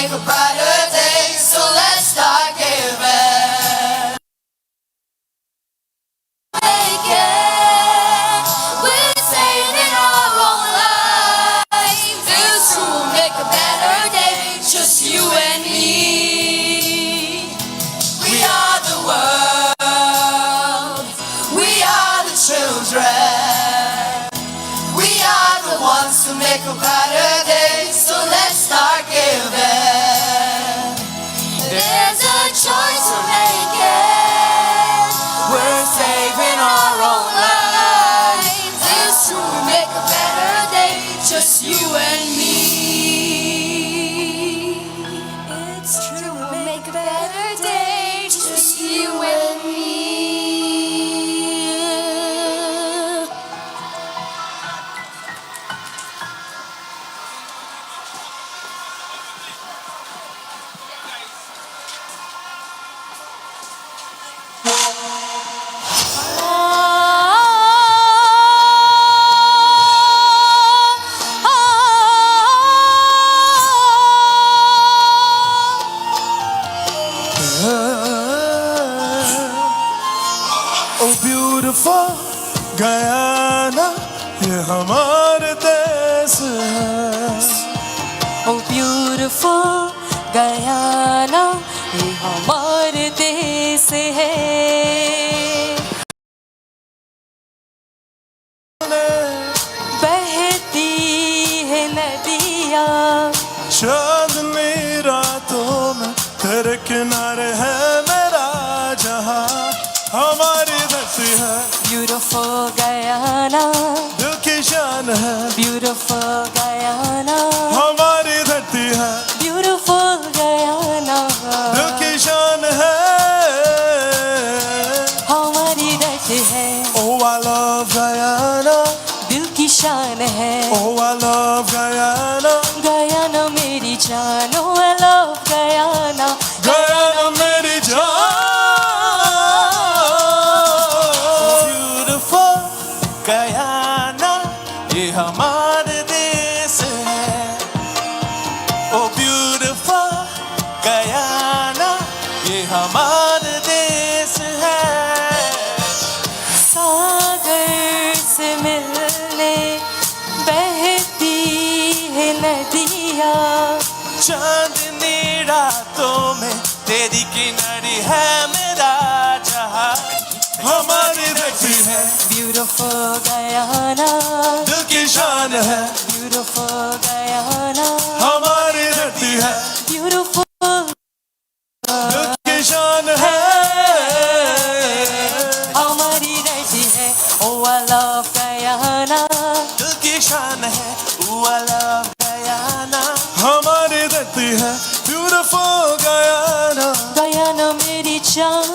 [SPEAKER 11] make a brighter day, so let's start giving.
[SPEAKER 10] We're saving our own lives. This will make a better day, just you and me.
[SPEAKER 11] We are the world, we are the children, we are the ones to make a brighter day, so let's start giving.
[SPEAKER 10] There's a choice to make it.
[SPEAKER 11] We're saving our own lives.
[SPEAKER 10] This will make a better day, just you and me. It's true, we'll make a better day, just you and me.
[SPEAKER 8] Oh beautiful Guyana, ये हमारे देश है.
[SPEAKER 9] Oh beautiful Guyana, ये हमारे देश है. बहती है नदियाँ,
[SPEAKER 8] चांदनी रातों में तेरे किनारे है मेरा जहां. हमारी धरती है,
[SPEAKER 9] beautiful Guyana,
[SPEAKER 8] दिल की शान है.
[SPEAKER 9] beautiful Guyana,
[SPEAKER 8] हमारी धरती है,
[SPEAKER 9] beautiful Guyana,
[SPEAKER 8] दिल की शान है.
[SPEAKER 9] हमारी धरती है,
[SPEAKER 8] Oh I love Guyana,
[SPEAKER 9] दिल की शान है.
[SPEAKER 8] oh I love Guyana,
[SPEAKER 9] Guyana मेरी जान, oh I love Guyana,
[SPEAKER 8] Guyana मेरी जान. Beautiful Guyana, ये हमारे देश है. Oh beautiful Guyana, ये हमारे देश है.
[SPEAKER 9] सागर से मिलने बहती है नदियाँ,
[SPEAKER 8] चांदनी रातों में तेरी किनारी है मेरा जहां. हमारी धरती है,
[SPEAKER 9] beautiful Guyana,
[SPEAKER 8] दिल की शान है.
[SPEAKER 9] beautiful Guyana,
[SPEAKER 8] हमारी धरती है,
[SPEAKER 9] beautiful
[SPEAKER 8] दिल की शान है.
[SPEAKER 9] हमारी धरती है. Oh I love Guyana,
[SPEAKER 8] दिल की शान है. Oh I love Guyana, हमारी धरती है. Beautiful Guyana,
[SPEAKER 9] Guyana मेरी जान.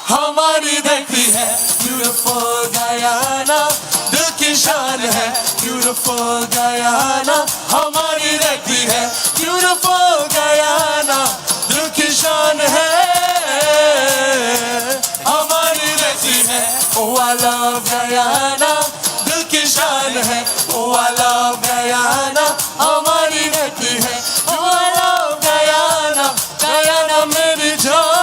[SPEAKER 8] हमारी धरती है. Beautiful Guyana, दिल की शान है. Beautiful Guyana, हमारी धरती है. Beautiful Guyana, दिल की शान है. हमारी धरती है. Oh I love Guyana, दिल की शान है. Oh I love Guyana, हमारी धरती है. Oh I love Guyana, Guyana मेरी जान.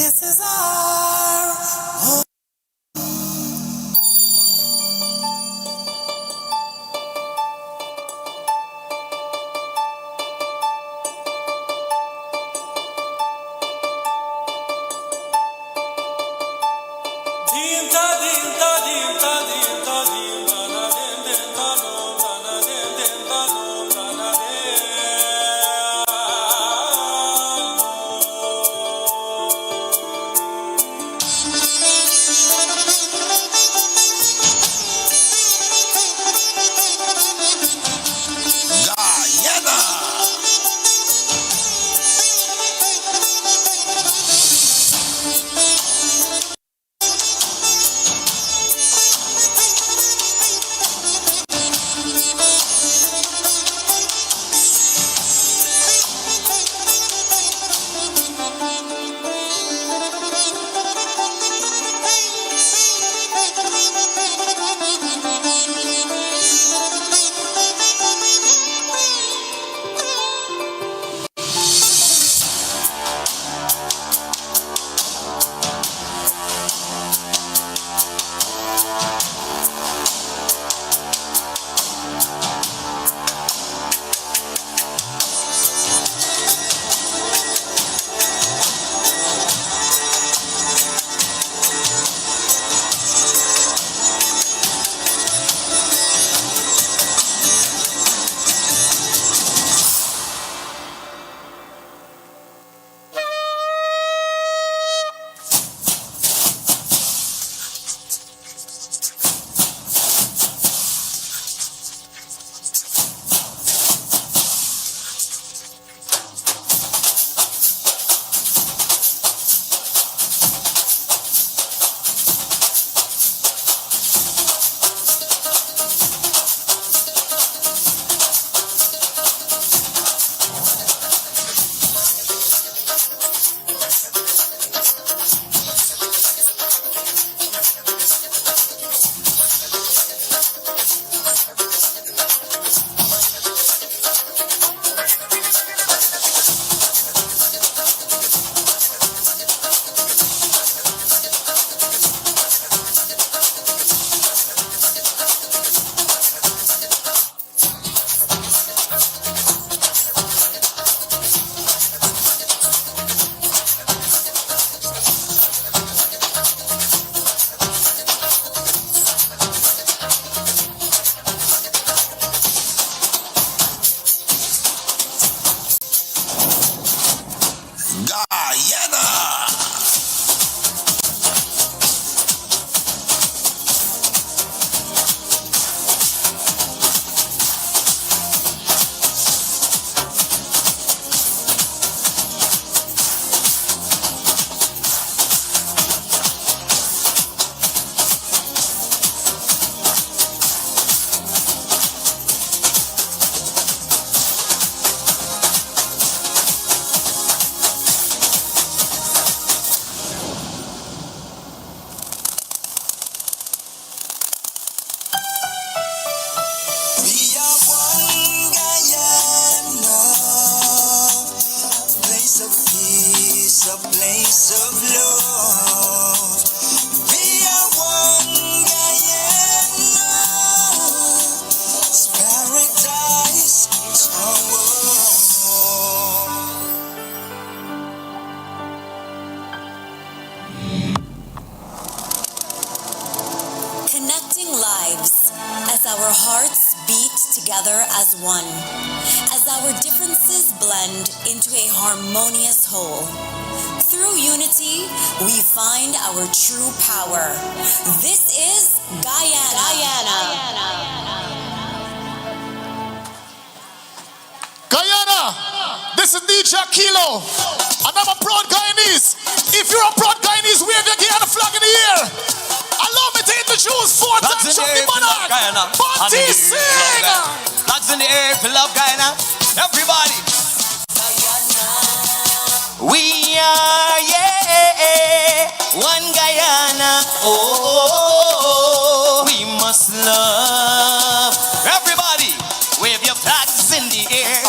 [SPEAKER 7] This is our home.
[SPEAKER 5] our hearts beat together as one, as our differences blend into a harmonious whole. Through unity, we find our true power. This is Guyana.
[SPEAKER 4] Guyana, this is DJ Kilo, and I'm a proud Guyanese. If you're a proud Guyanese, wave your Guyana flag in the air. Allow me to introduce four times from the monarch. Party sing!
[SPEAKER 7] Flags in the air, if you love Guyana. Everybody. We are, yeah, one Guyana. Oh, we must love. Everybody, wave your flags in the air.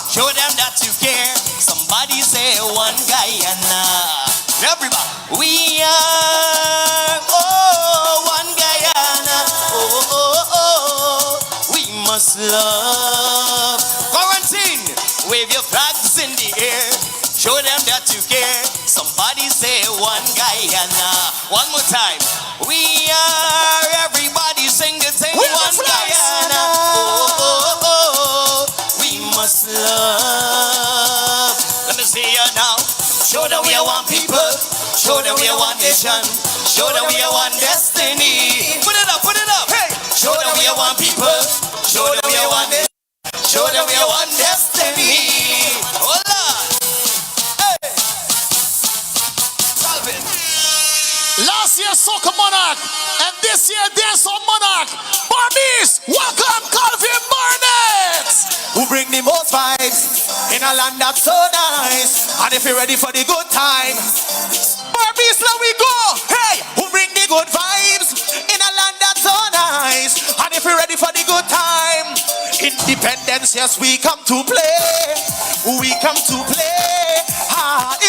[SPEAKER 7] Show them that you care. Somebody say one Guyana.
[SPEAKER 6] Everybody. We are, one Guyana. We must love. Quarantine, wave your flags in the air. Show them that you care. Somebody say one Guyana. One more time. We are, everybody sing the thing. One Guyana. We must love. Let me see you now. Show that we are one people. Show that we are one nation. Show that we are one destiny. Put it up, put it up. Hey. Show that we are one people. Show that we are one nation. Show that we are one destiny. Hold on. Hey. Calvin.
[SPEAKER 12] Last year Soca Monarch, and this year Dance on Monarch. Berbice, welcome Calvin Barnett.
[SPEAKER 7] Who bring the most vibes in a land that's so nice. And if you're ready for the good time, Berbice, let we go. Hey, who bring the good vibes in a land that's so nice. And if you're ready for the good time, independence, yes, we come to play. We come to play.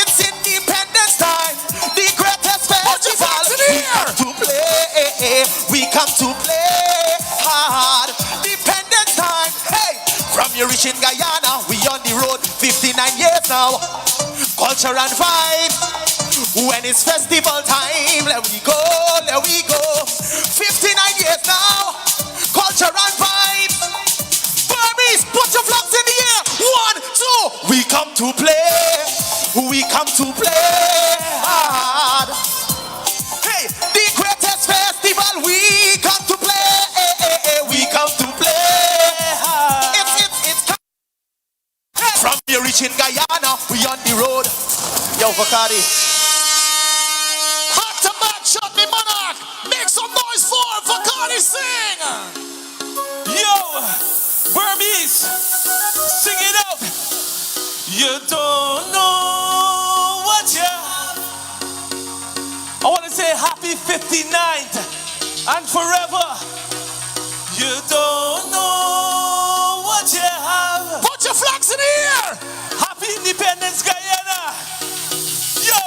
[SPEAKER 7] It's independence time. The greatest festival. We come to play. We come to play hard. Dependence time. Hey, from your rich in Guyana, we on the road 59 years now. Culture and vibe. When it's festival time, let we go, let we go. 59 years now. Culture and vibe. Berbice, put your flags in the air. 1, 2. We come to play. We come to play hard. Hey, the greatest festival. We come to play. We come to play hard. It's from your rich in Guyana, we on the road. Yo, Vakari.
[SPEAKER 12] Back to back, shot me Monarch. Make some noise for Vakari sing.
[SPEAKER 8] Yo, Berbice, sing it out. You don't know what you have. I want to say happy 59th and forever. You don't know what you have.
[SPEAKER 12] Put your flags in the air.
[SPEAKER 8] Happy Independence, Guyana. Yo,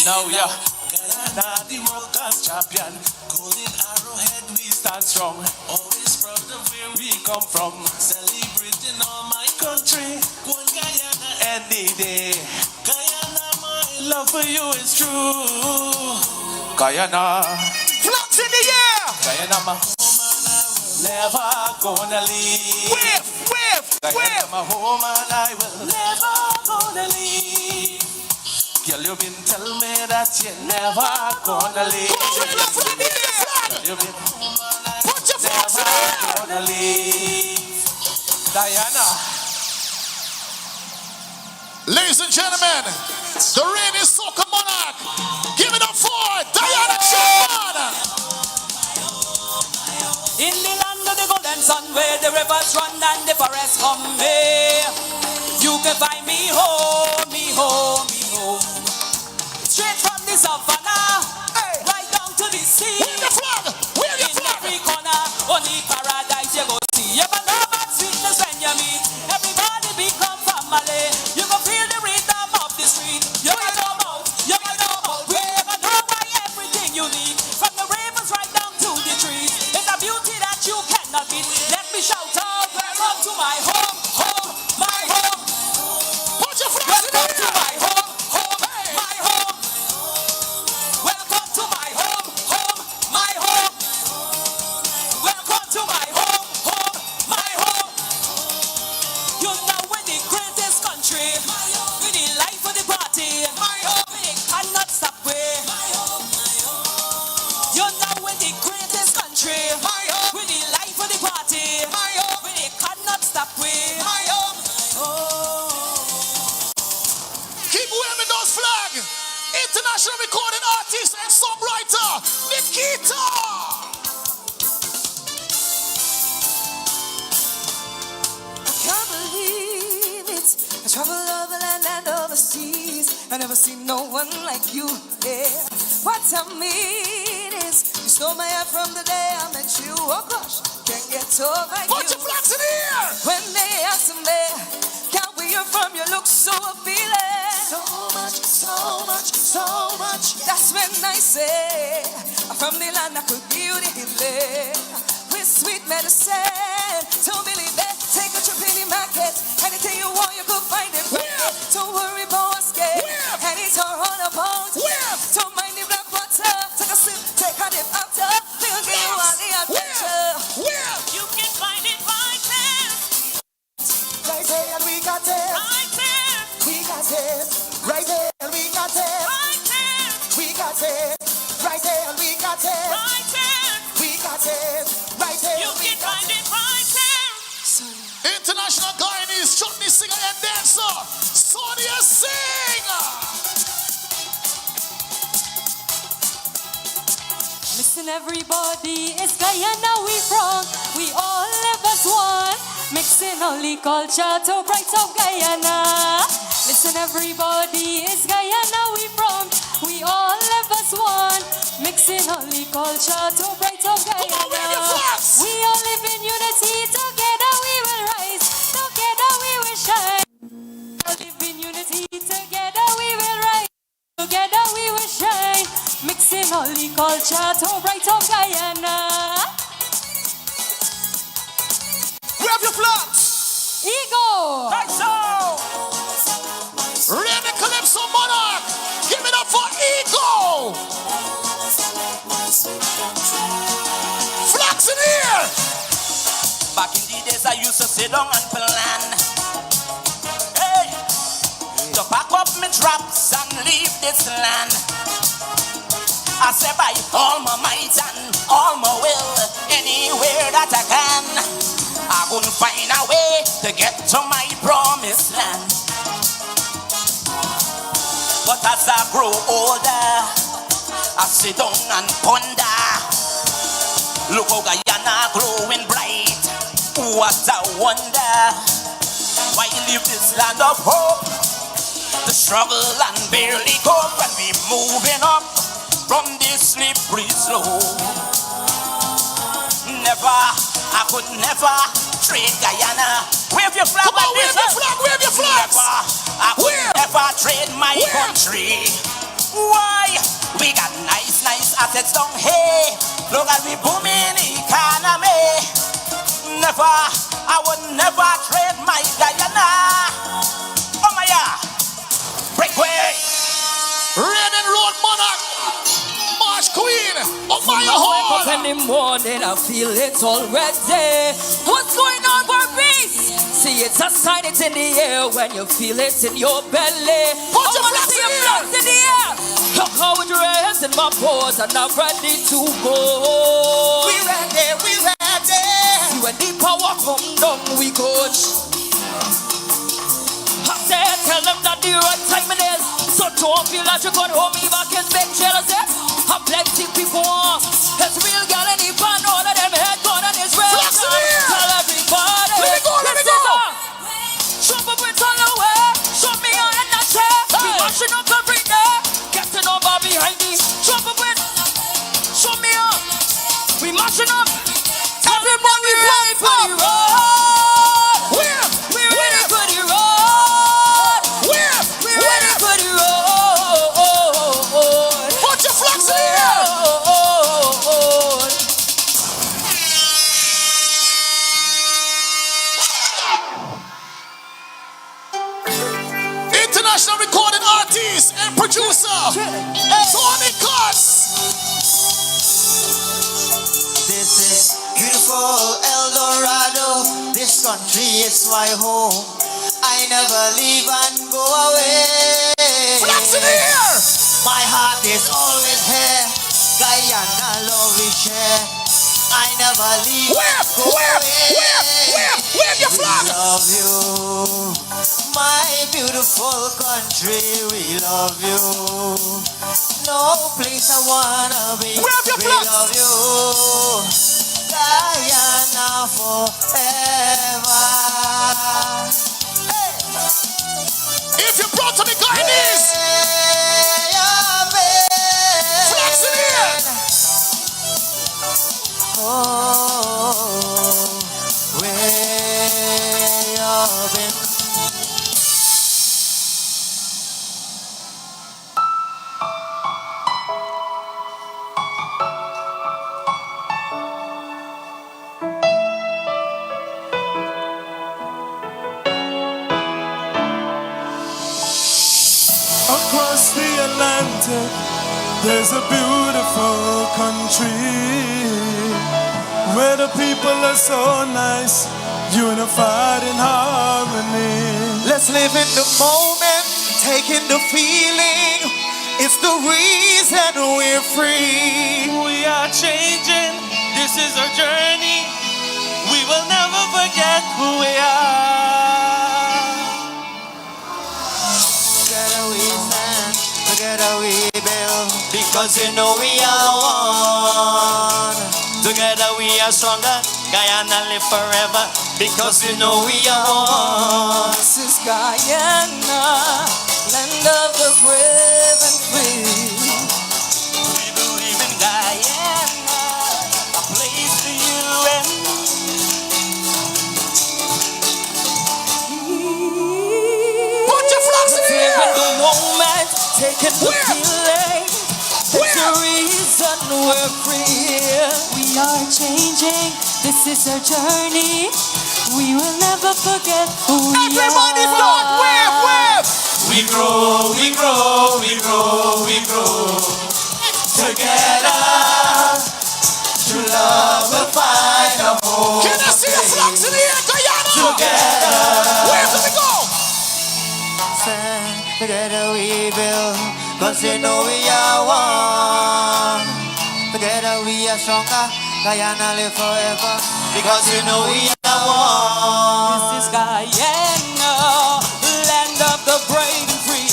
[SPEAKER 8] now yeah. Guyana, the world class champion. Golden Arrowhead, we stand strong. Always proud of where we come from. Celebrating all my country. One Guyana any day. Guyana, my love for you is true. Guyana.
[SPEAKER 12] Flags in the air.
[SPEAKER 8] Guyana, my home and I will never gonna leave.
[SPEAKER 12] Wave.
[SPEAKER 8] Guyana, my home and I will never gonna leave. Girl, you been tell me that you're never gonna leave.
[SPEAKER 12] Put your flags in the air.
[SPEAKER 8] You been home and I
[SPEAKER 12] Put your flags in the
[SPEAKER 8] never
[SPEAKER 12] air.
[SPEAKER 8] gonna leave. Diana.
[SPEAKER 12] Ladies and gentlemen, the reign is Soca Monarch. Give it up for Diana Chapman.
[SPEAKER 9] In the land of the golden sun, where the rivers run and the forests come here, you can find me home, me home, me home. Straight from the savannah, right down to the sea.
[SPEAKER 12] Wave the flag. Wave the
[SPEAKER 9] In
[SPEAKER 12] flag.
[SPEAKER 9] every corner, only paradise you go see. You can know about sweetness when you meet. Everybody become family. You can feel the rhythm of the street. You can know about where. You can know by everything you need. From the ravens right down to the trees. It's a beauty that you cannot beat. Let me shout out, welcome to my home, home, my home.
[SPEAKER 12] Put your flags in the
[SPEAKER 9] Welcome to
[SPEAKER 12] air.
[SPEAKER 9] my home, home, my home. Welcome to my home, home, my home. Welcome to my home, home, my home. You know we're the greatest country. We the life of the party. We cannot stop we. You know we're the greatest country. We the life of the party. We cannot stop we.
[SPEAKER 12] Keep waving those flags. International recording artist and songwriter Nikita.
[SPEAKER 11] Can't believe it. I travel over land and overseas. I never seen no one like you. Yeah. What I mean is, you stole my heart from the day I met you. Oh gosh, can't get over you.
[SPEAKER 12] Put your flags in the air.
[SPEAKER 11] When they ask me, can't we hear from you? Look so appealing. So much, so much, so much. That's when I say, from the land I could give you the healing. With sweet medicine, don't believe it. Take a trip in the market. Anything you want, you could find it. Don't worry about what's scared. And it's all about. Don't mind the black water. Take a sip, take a dip after. We'll give you all the adventure.
[SPEAKER 6] You can find it right there.
[SPEAKER 11] Right there, and we got it.
[SPEAKER 6] Right there.
[SPEAKER 11] We got it. Right there, and we got it.
[SPEAKER 6] Right there.
[SPEAKER 11] We got it. Right there, and we got it.
[SPEAKER 6] Right there.
[SPEAKER 11] We got it. Right there.
[SPEAKER 6] You can find it right there.
[SPEAKER 12] International Guyanese chutney singer and dancer, Sonia Singh.
[SPEAKER 9] Listen everybody, it's Guyana we from. We all live as one, mixing only culture to bright up Guyana. Listen everybody, it's Guyana we from. We all live as one, mixing only culture to bright up Guyana. We all live in unity, together we will rise, together we will shine. Live in unity, together we will rise, together we will shine. Mixing all the culture to bright up Guyana.
[SPEAKER 12] We have your flags.
[SPEAKER 9] Ego.
[SPEAKER 12] Right so. Ready Calypso Monarch. Give it up for Ego. Flags in here.
[SPEAKER 6] Back in the days I used to sit down and plan. Hey, to pack up my traps and leave this land. I say by all my might and all my will, anywhere that I can, I gonna find a way to get to my promised land. But as I grow older, I sit down and ponder. Look how Guyana growing bright. What a wonder. Why live this land of hope? The struggle and barely cope, and we moving up from this slippery slope. Never, I could never trade Guyana. Wave your flag.
[SPEAKER 12] Come on, wave your flag, wave your flag.
[SPEAKER 6] Never, I could never trade my country. Why? We got nice assets down here. Look at we booming economy. Never, I would never trade my Guyana. Oh my yeah. Breakway.
[SPEAKER 12] Rain and Road Monarch. March Queen. Oh my
[SPEAKER 9] I wake up
[SPEAKER 12] God.
[SPEAKER 9] in the morning, I feel it already. What's going on, Berbice? See, it's a sign, it's in the air when you feel it in your belly.
[SPEAKER 12] Put your
[SPEAKER 9] wanna
[SPEAKER 12] flags
[SPEAKER 9] see
[SPEAKER 12] in
[SPEAKER 9] your
[SPEAKER 12] the
[SPEAKER 9] flags in the air. Look how it rains in my pores and I'm ready to go.
[SPEAKER 11] We ready, we ready.
[SPEAKER 9] See, when the power come down, we coach. I said, tell them that the right time it is. So don't feel like you could hold me back and big jealous. I plenty people want. It's real gal and if I know that them head gone and it's real.
[SPEAKER 12] Flags in the air.
[SPEAKER 9] Tell everybody.
[SPEAKER 12] Let me go, let me go.
[SPEAKER 9] Show me what's on the way. Show me how in that chair. We mashing up every day. Getting over behind me. Show me with. Show me up. We mashing up. Everybody ready for the road. We ready for the road. We ready for the road.
[SPEAKER 12] Put your flags in the air. International recording artist and producer, Tony Cuts.
[SPEAKER 13] This is beautiful El Dorado. This country is my home. I never leave and go away.
[SPEAKER 12] Flags in the air.
[SPEAKER 13] My heart is always here. Guyana love we share. I never leave and go away.
[SPEAKER 12] Wave your
[SPEAKER 13] We
[SPEAKER 12] flag.
[SPEAKER 13] love you, my beautiful country. We love you. No place I wanna be.
[SPEAKER 12] Wave your
[SPEAKER 13] We
[SPEAKER 12] flags.
[SPEAKER 13] love you, Guyana forever.
[SPEAKER 12] If you brought to the Guyanese, flags in the air.
[SPEAKER 13] Oh, where you've been.
[SPEAKER 8] Across the Atlantic, there's a beautiful country where the people are so nice, unified in harmony.
[SPEAKER 7] Let's live in the moment, taking the feeling. It's the reason we're free.
[SPEAKER 8] We are changing, this is our journey. We will never forget who we are.
[SPEAKER 7] Together we stand, together we build, because you know we are one. Together we are stronger, Guyana live forever, because you know we are one.
[SPEAKER 11] This is Guyana, land of the brave and free.
[SPEAKER 7] We believe in Guyana, a place for you and me.
[SPEAKER 12] Put your flags in the air.
[SPEAKER 11] Taking the moment, taking the feeling. It's the reason we're free.
[SPEAKER 9] We are changing, this is our journey. We will never forget who we
[SPEAKER 12] Everybody
[SPEAKER 9] are.
[SPEAKER 12] start wave, wave.
[SPEAKER 7] We grow, we grow, we grow, we grow. Together, true love will find a home.
[SPEAKER 12] Can I see your flags in the air, Guyana?
[SPEAKER 7] Together,
[SPEAKER 12] Where do we go?
[SPEAKER 7] stand, together we build, cause you know we are one. Together we are stronger, Guyana live forever, because you know we are one.
[SPEAKER 11] This is Guyana, land of the brave and free.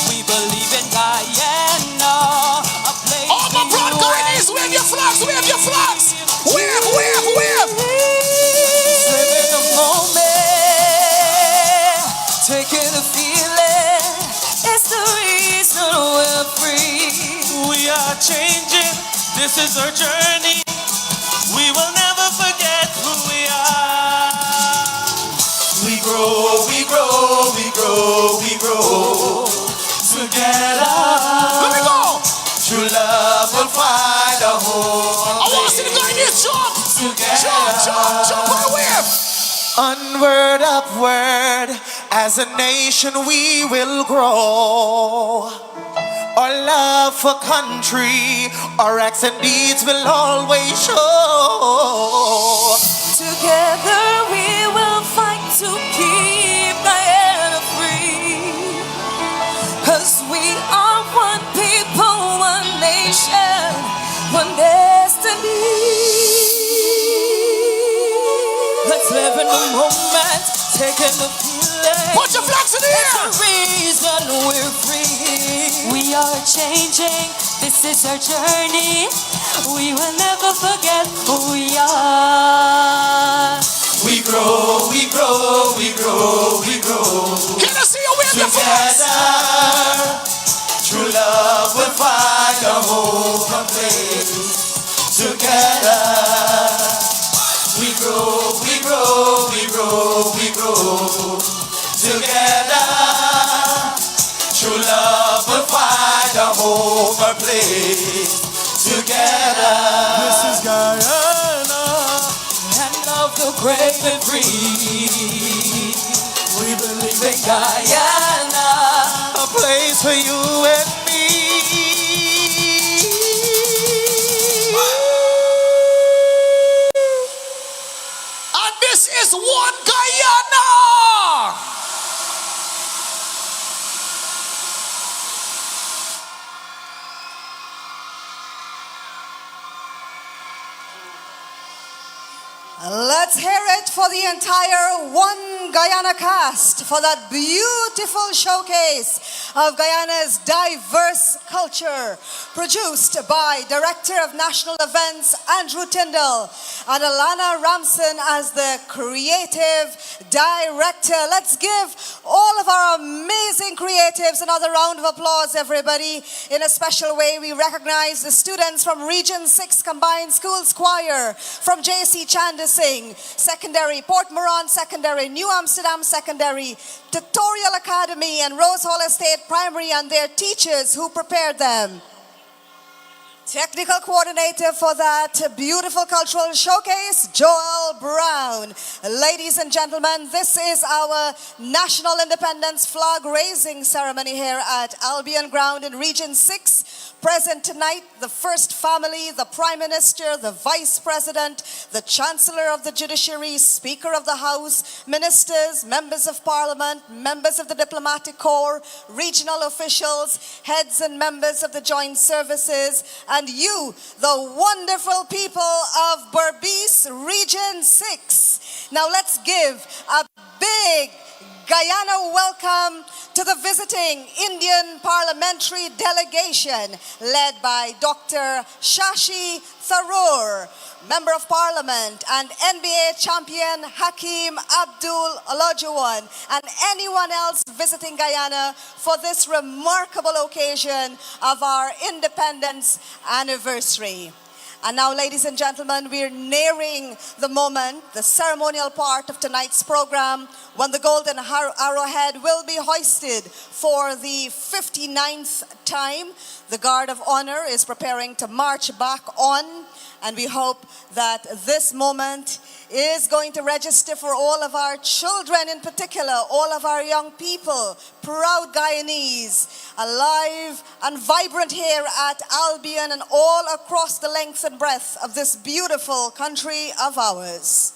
[SPEAKER 11] We believe in Guyana, a place
[SPEAKER 12] All my broad Guyanese, wave your flags, wave your flags. Wave, wave, wave.
[SPEAKER 11] live in the moment, taking the feeling. It's the reason we're free.
[SPEAKER 8] We are changing, this is our journey. We will never forget who we are.
[SPEAKER 7] We grow, we grow, we grow, we grow. Together,
[SPEAKER 12] Let me go.
[SPEAKER 7] true love will find a home.
[SPEAKER 12] I want to see the Guyanese jump.
[SPEAKER 7] Together.
[SPEAKER 12] Jump, jump, jump on the wave.
[SPEAKER 7] Onward, upward, as a nation we will grow. Our love for country, our acts and deeds will always show.
[SPEAKER 11] Together we will fight to keep Guyana free. 'Cause we are one people, one nation, one destiny. Let's live in the moment, taking the feeling.
[SPEAKER 12] Put your flags in the
[SPEAKER 11] It's
[SPEAKER 12] air.
[SPEAKER 11] the reason we're free.
[SPEAKER 9] We are changing, this is our journey. We will never forget who we are.
[SPEAKER 7] We grow, we grow, we grow, we grow.
[SPEAKER 12] Can I see you wave your flags?
[SPEAKER 7] Together, true love will find a home and place. Together, we grow, we grow, we grow, we grow. Together, true love will find a home and place. Together,
[SPEAKER 8] This is Guyana.
[SPEAKER 11] Land of the brave and free. We believe in Guyana,
[SPEAKER 7] a place for you and me.
[SPEAKER 12] And this is one Guyana.
[SPEAKER 1] Let's hear it for the entire One Guyana cast for that beautiful showcase of Guyana's diverse culture, produced by Director of National Events Andrew Tyndall and Alana Ramson as the Creative Director. Let's give all of our amazing creatives another round of applause, everybody. In a special way, we recognize the students from Region 6 Combined Schools Choir, from JC Chandising Secondary, Port Moran Secondary, New Amsterdam Secondary, Tutorial Academy, and Rose Hall Estate Primary, and their teachers who prepared them. Technical coordinator for that beautiful cultural showcase, Joel Brown. Ladies and gentlemen, this is our National Independence Flag Raising Ceremony here at Albion Ground in Region 6. Present tonight, the First Family, the Prime Minister, the Vice President, the Chancellor of the Judiciary, Speaker of the House, Ministers, Members of Parliament, members of the Diplomatic Corps, regional officials, heads and members of the Joint Services, and you, the wonderful people of Berbice, Region 6. Now let's give a big Guyana welcome to the visiting Indian parliamentary delegation led by Dr. Shashi Tharoor, Member of Parliament, and NBA champion Hakeem Abdul Olajuwon, and anyone else visiting Guyana for this remarkable occasion of our independence anniversary. And now, ladies and gentlemen, we're nearing the moment, the ceremonial part of tonight's program, when the golden arrowhead will be hoisted for the 59th time. The Guard of Honor is preparing to march back on, and we hope that this moment is going to register for all of our children, in particular, all of our young people, proud Guyanese, alive and vibrant here at Albion and all across the length and breadth of this beautiful country of ours.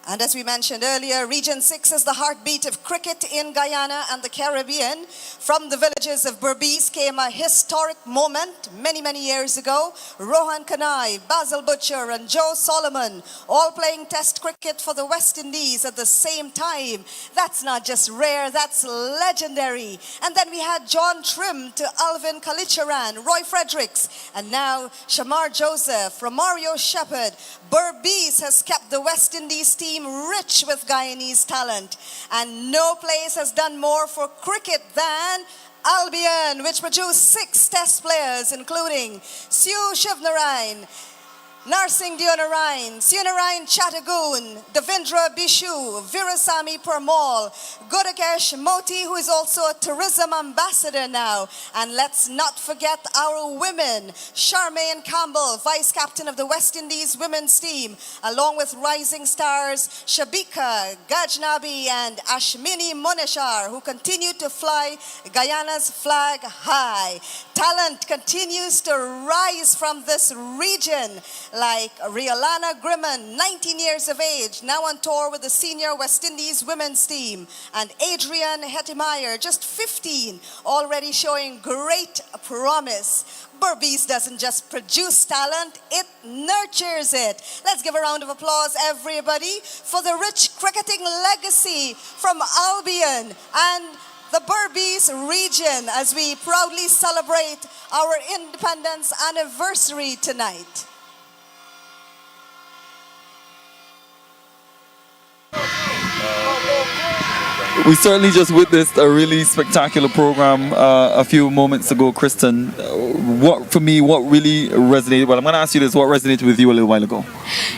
[SPEAKER 1] And as we mentioned earlier, Region 6 is the heartbeat of cricket in Guyana and the Caribbean. From the villages of Berbice came a historic moment many years ago. Rohan Kanai, Basil Butcher and Joe Solomon all playing test cricket for the West Indies at the same time. That's not just rare, that's legendary. And then we had John Trim to Alvin Kalicharan, Roy Fredericks, and now Shamar Joseph, Romario Shepherd. Berbice has kept the West Indies team rich with Guyanese talent, and no place has done more for cricket than Albion, which produced 6 test players, including Sue Shivnarain, Narsingh Dionarain, Sunarain Chattagoon, Devendra Bishu, Virasamy Parmol, Godakesh Moti, who is also a tourism ambassador now. And let's not forget our women, Charmaine Campbell, vice captain of the West Indies women's team, along with rising stars Shabika Gajnabi and Ashmini Moneshar, who continue to fly Guyana's flag high. Talent continues to rise from this region, like Riolana Grimman, 19 years of age, now on tour with the senior West Indies women's team, and Adrian Hettemeyer, just 15, already showing great promise. Berbice doesn't just produce talent, it nurtures it. Let's give a round of applause, everybody, for the rich cricketing legacy from Albion and the Berbice region as we proudly celebrate our independence anniversary tonight.
[SPEAKER 2] We certainly just witnessed a really spectacular program a few moments ago, Kristen. What really resonated? Well, I'm going to ask you this. What resonated with you a little while ago?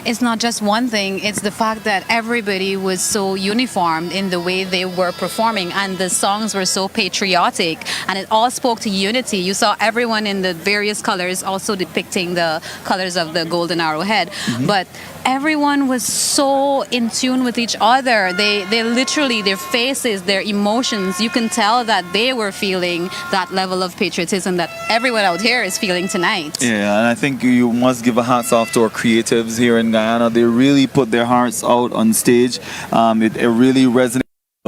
[SPEAKER 3] It's not just one thing. It's the fact that everybody was so uniformed in the way they were performing, and the songs were so patriotic, and it all spoke to unity. You saw everyone in the various colors, also depicting the colors of the golden arrowhead. Mm-hmm. But everyone was so in tune with each other. They literally, their faces, their emotions, you can tell that they were feeling that level of patriotism that everyone out here is feeling tonight.
[SPEAKER 2] Yeah, and I think you must give a hats off to our creatives here in Guyana. They really put their hearts out on stage. It really resonated.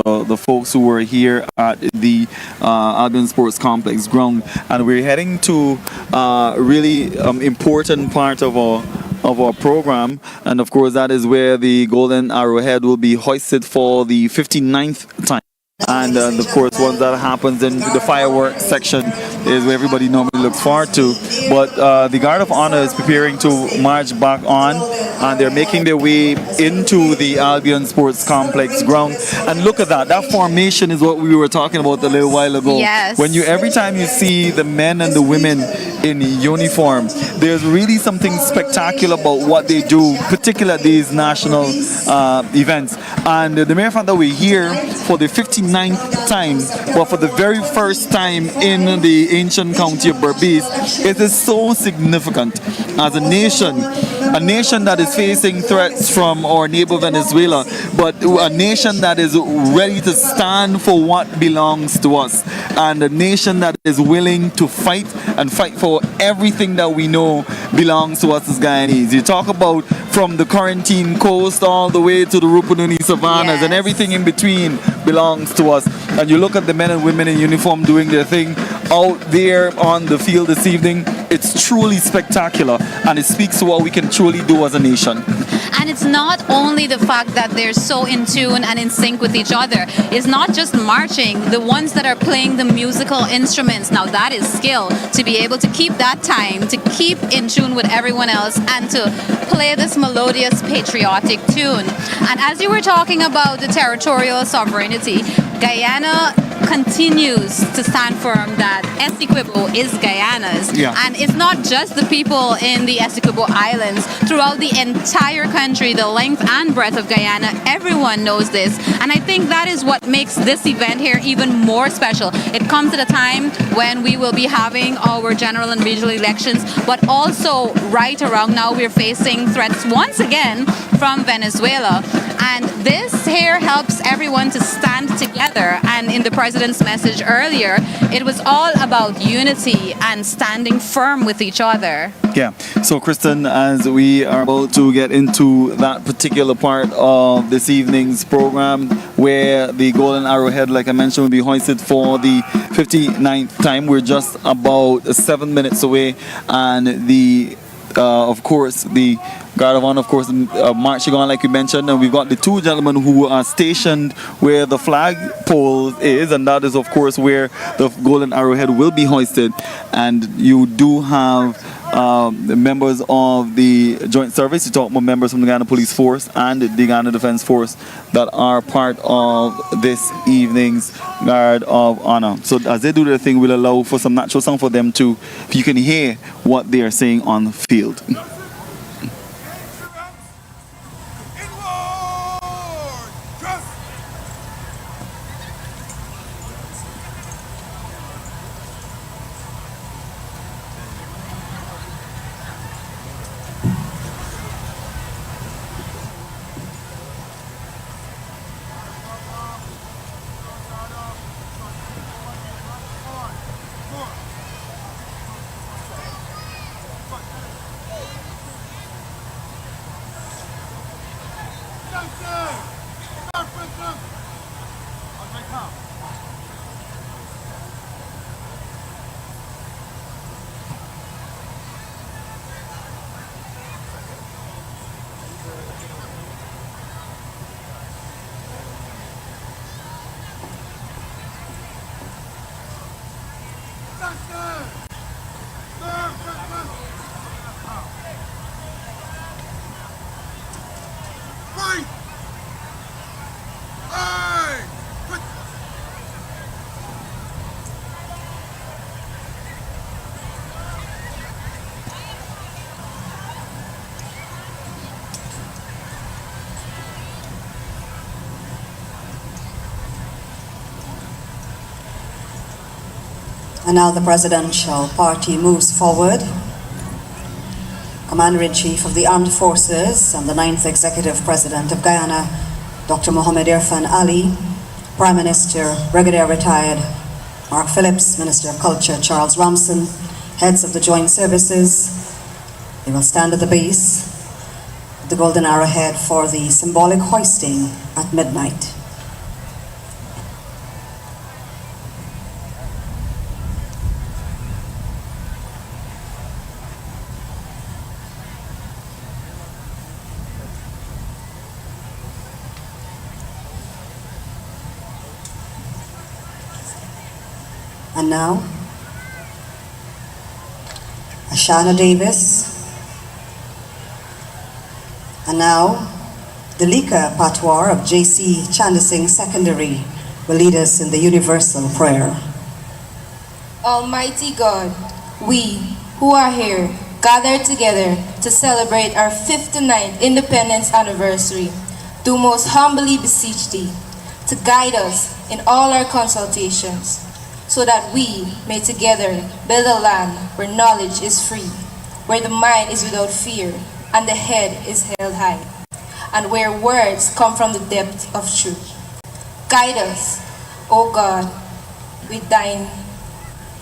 [SPEAKER 2] The folks who were here at the Albion Sports Complex ground, and we're heading to a really important part of our program, and of course that is where the golden arrowhead will be hoisted for the 59th time. And of course, once that happens, then the fireworks section is where everybody normally looks forward to. But the Guard of Honor is preparing to march back on, and they're making their way into the Albion Sports Complex ground. And look at that. That formation is what we were talking about a little while ago.
[SPEAKER 3] Yes.
[SPEAKER 2] When every time you see the men and the women in uniform. There's really something spectacular about what they do, particularly at these national events. And the mere fact that we're here for the 59th time, but for the very first time in the ancient county of Berbice, it is so significant as a nation that is facing threats from our neighbor Venezuela, but a nation that is ready to stand for what belongs to us, and a nation that is willing to fight and fight for everything that we know belongs to us as Guyanese. You talk about from the Quarantine Coast all the way to the Rupununi Savannas, and everything in between belongs to us. And you look at the men and women in uniform doing their thing out there on the field this evening. It's truly spectacular, and it speaks to what we can truly do as a nation.
[SPEAKER 3] And it's not only the fact that they're so in tune and in sync with each other. It's not just marching. The ones that are playing the musical instruments, now that is skill, to be able to keep that time, to keep in tune with everyone else, and to play this melodious patriotic tune. And as you were talking about the territorial sovereignty, Guyana continues to stand firm that Essequibo is Guyana's.
[SPEAKER 2] Yeah.
[SPEAKER 3] And it's not just the people in the Essequibo Islands. Throughout the entire country, the length and breadth of Guyana, everyone knows this. And I think that is what makes this event here even more special. It comes at a time when we will be having our general and regional elections, but also right around now we're facing threats once again from Venezuela. And this here helps everyone to stand together. And in the president's message earlier, it was all about unity and standing firm with each other.
[SPEAKER 2] Yeah. So, Kristen, as we are about to get into that particular part of this evening's program, where the Golden Arrowhead, like I mentioned, will be hoisted for the 59th time, we're just about 7 minutes away, and of course, the Guard of Honor, of course, marching on like you mentioned, and we've got the two gentlemen who are stationed where the flag pole is, and that is, of course, where the Golden Arrowhead will be hoisted. And you do have the members of the Joint Service, you talk about members from the Guyana Police Force and the Guyana Defense Force that are part of this evening's Guard of Honor. So as they do their thing, we'll allow for some natural song for them to, you can hear what they are saying on the field.
[SPEAKER 1] And now the presidential party moves forward. Commander-in-Chief of the Armed Forces and the 9th Executive President of Guyana, Dr. Mohamed Irfan Ali, Prime Minister, Brigadier Retired Mark Phillips, Minister of Culture Charles Ramson, heads of the Joint Services. They will stand at the base of the Golden Arrowhead for the symbolic hoisting at midnight. And now, Ashana Davis. And now, Delika Patwar of J.C. Chandasingh Secondary will lead us in the universal prayer.
[SPEAKER 14] Almighty God, we, who are here, gathered together to celebrate our 59th independence anniversary, do most humbly beseech thee to guide us in all our consultations, so that we may together build a land where knowledge is free, where the mind is without fear, and the head is held high, and where words come from the depth of truth. Guide us, O God, with thine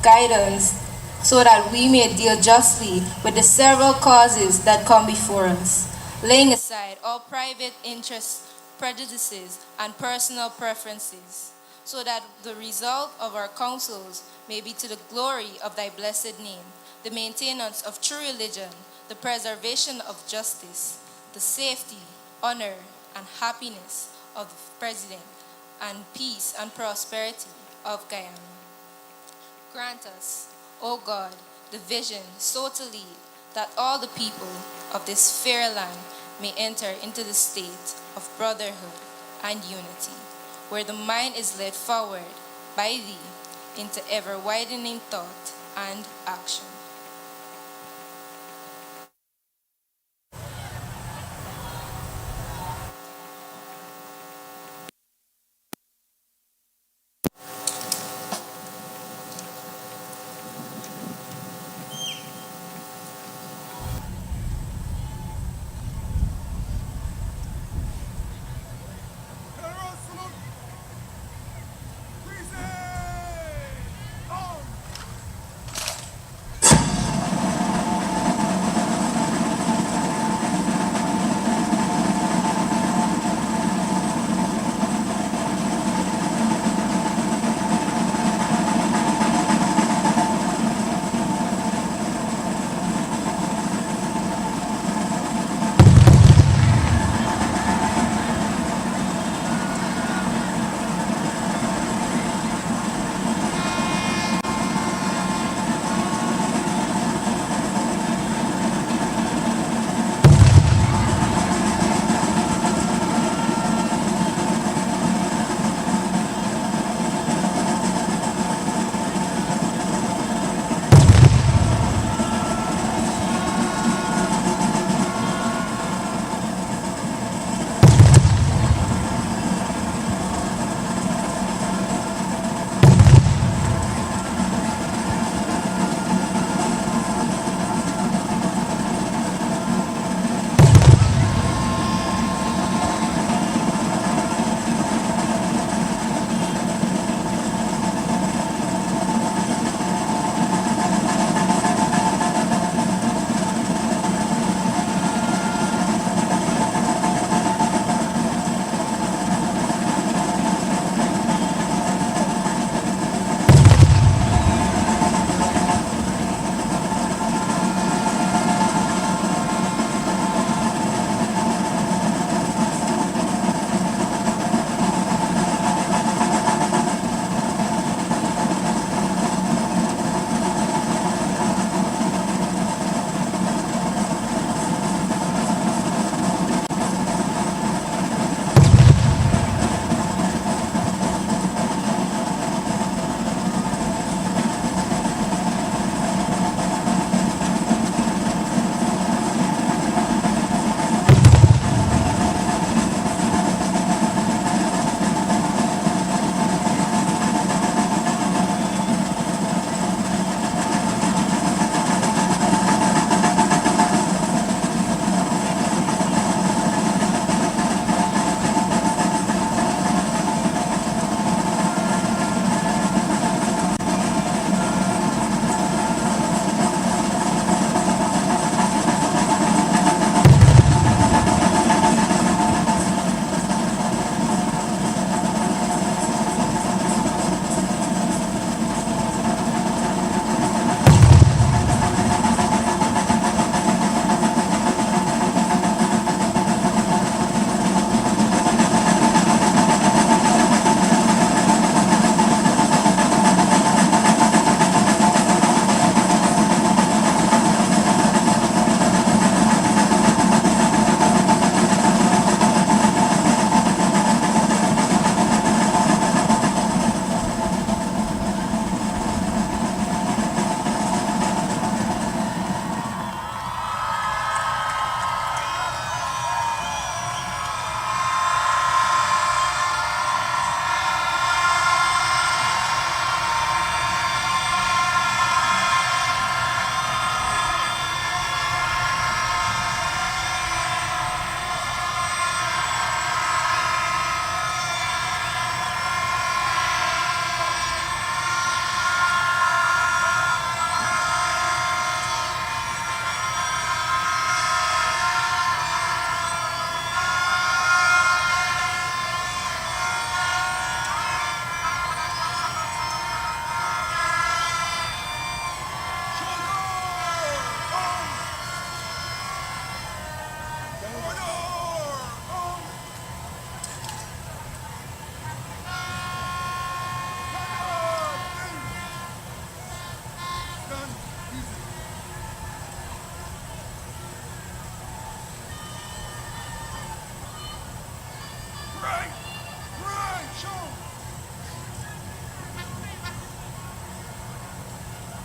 [SPEAKER 14] guidance, so that we may deal justly with the several causes that come before us, laying aside all private interests, prejudices, and personal preferences, so that the result of our counsels may be to the glory of thy blessed name, the maintenance of true religion, the preservation of justice, the safety, honor, and happiness of the President, and peace and prosperity of Guyana. Grant us, O God, the vision so to lead that all the people of this fair land may enter into the state of brotherhood and unity, where the mind is led forward by thee into ever-widening thought and action.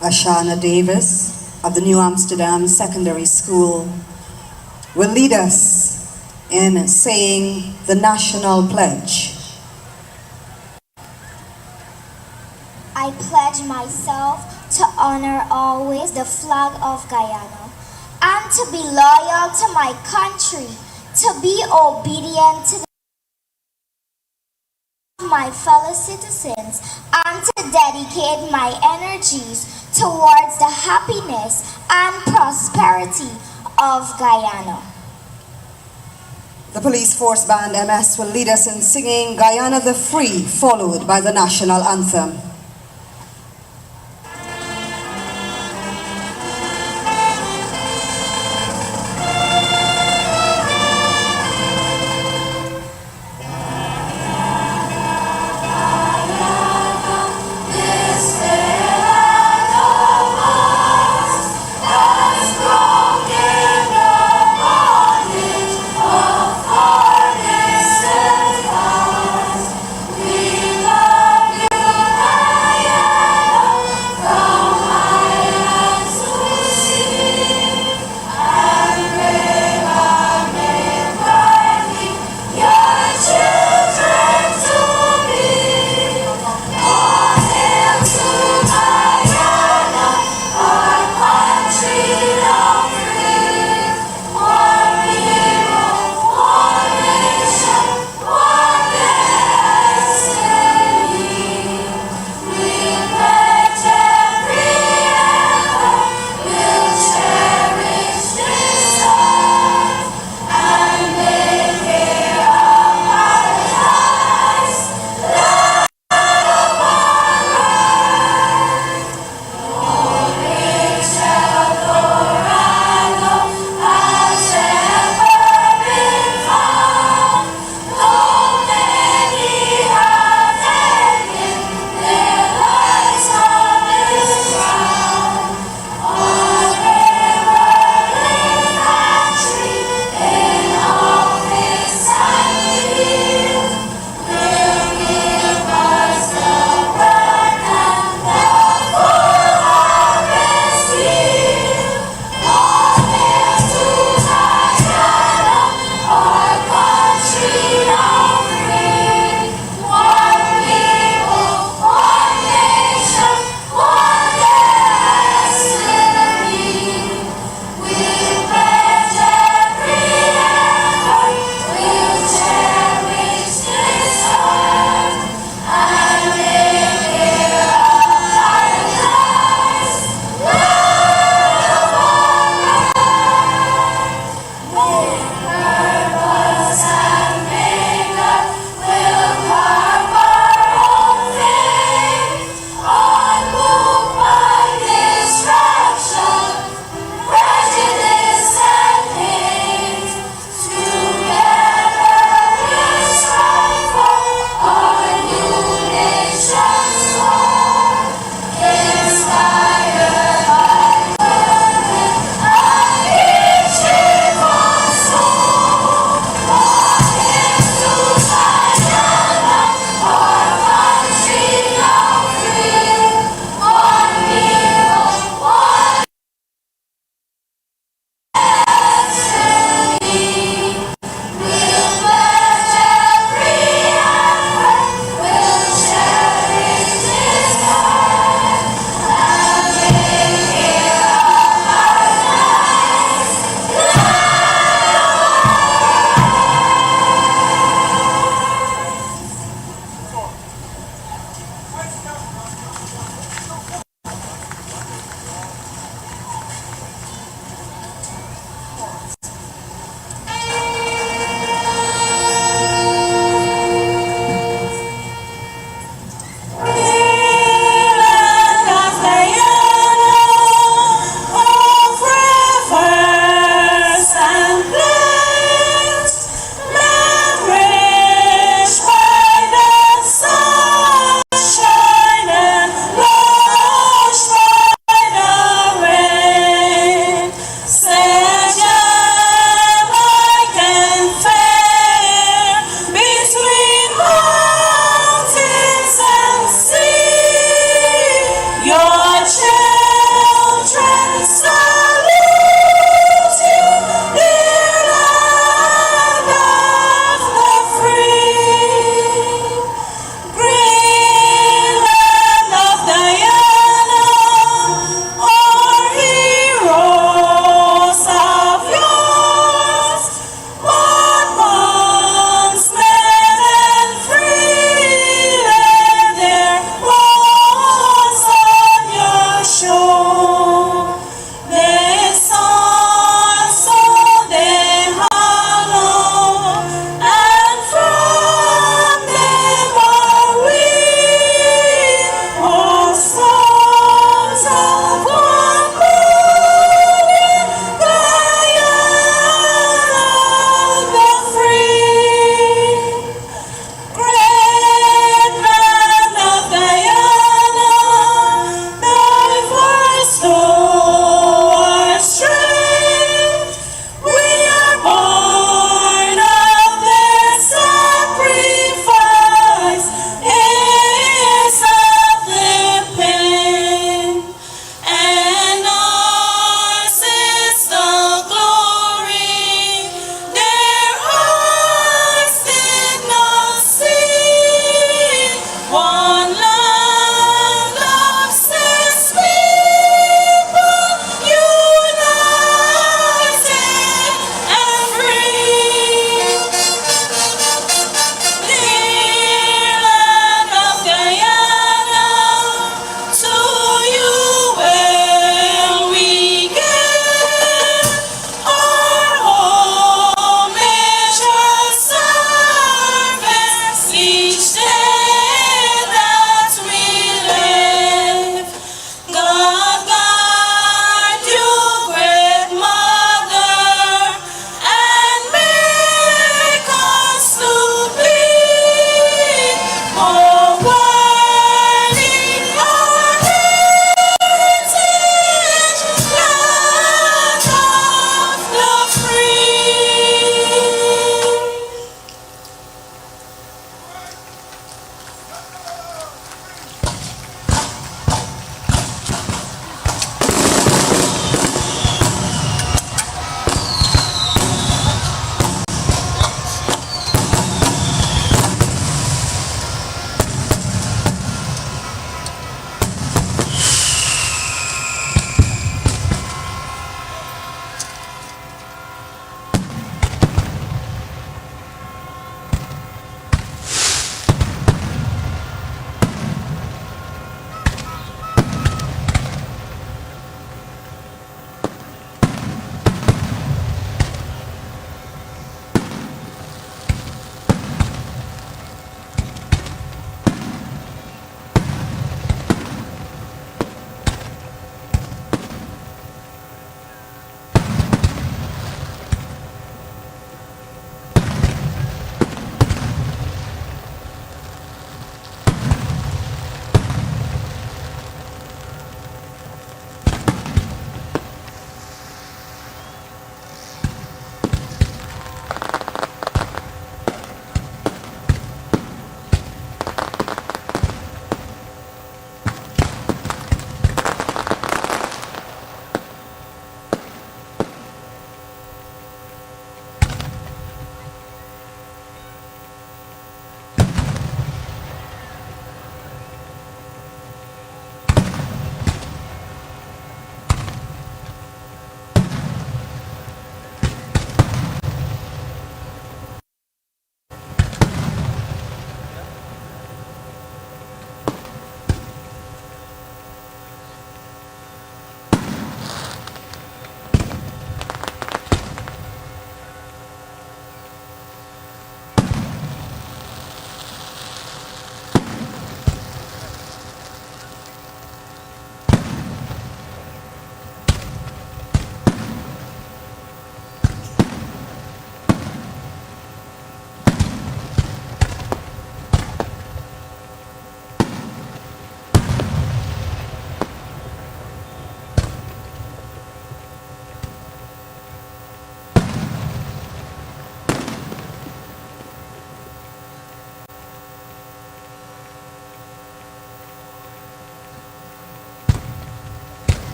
[SPEAKER 1] Ashana Davis of the New Amsterdam Secondary School will lead us in saying the National Pledge.
[SPEAKER 10] I pledge myself to honor always the flag of Guyana and to be loyal to my country, to be obedient to my fellow citizens, and to dedicate my energies towards the happiness and prosperity of Guyana.
[SPEAKER 1] The Police Force Band MS will lead us in singing Guyana the Free, followed by the National Anthem.
[SPEAKER 10] We love you.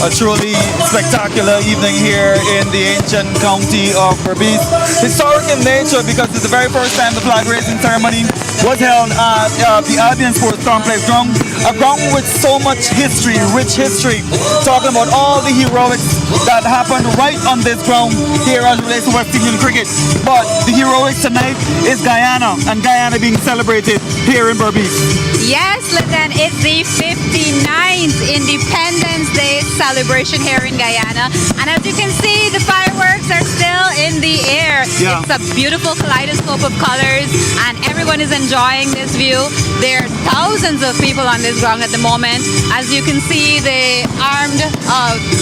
[SPEAKER 2] a truly spectacular evening here in the ancient county of Berbice. Historic in nature because it's the very first time the flag raising ceremony was held at the Albion Sports Complex ground, a ground with so much history, rich history, talking about all the heroics that happened right on this ground here as it relates to West Indian cricket. But the heroics tonight is Guyana, and Guyana being celebrated here in Berbice.
[SPEAKER 3] Yes, Lieutenant, it's the 59th Independence Day celebration here in Guyana. And as you can see, the fireworks are still in the air.
[SPEAKER 2] Yeah.
[SPEAKER 3] It's a beautiful kaleidoscope of colors, and everyone is enjoying this view. There are thousands of people on this ground at the moment. As you can see, the armed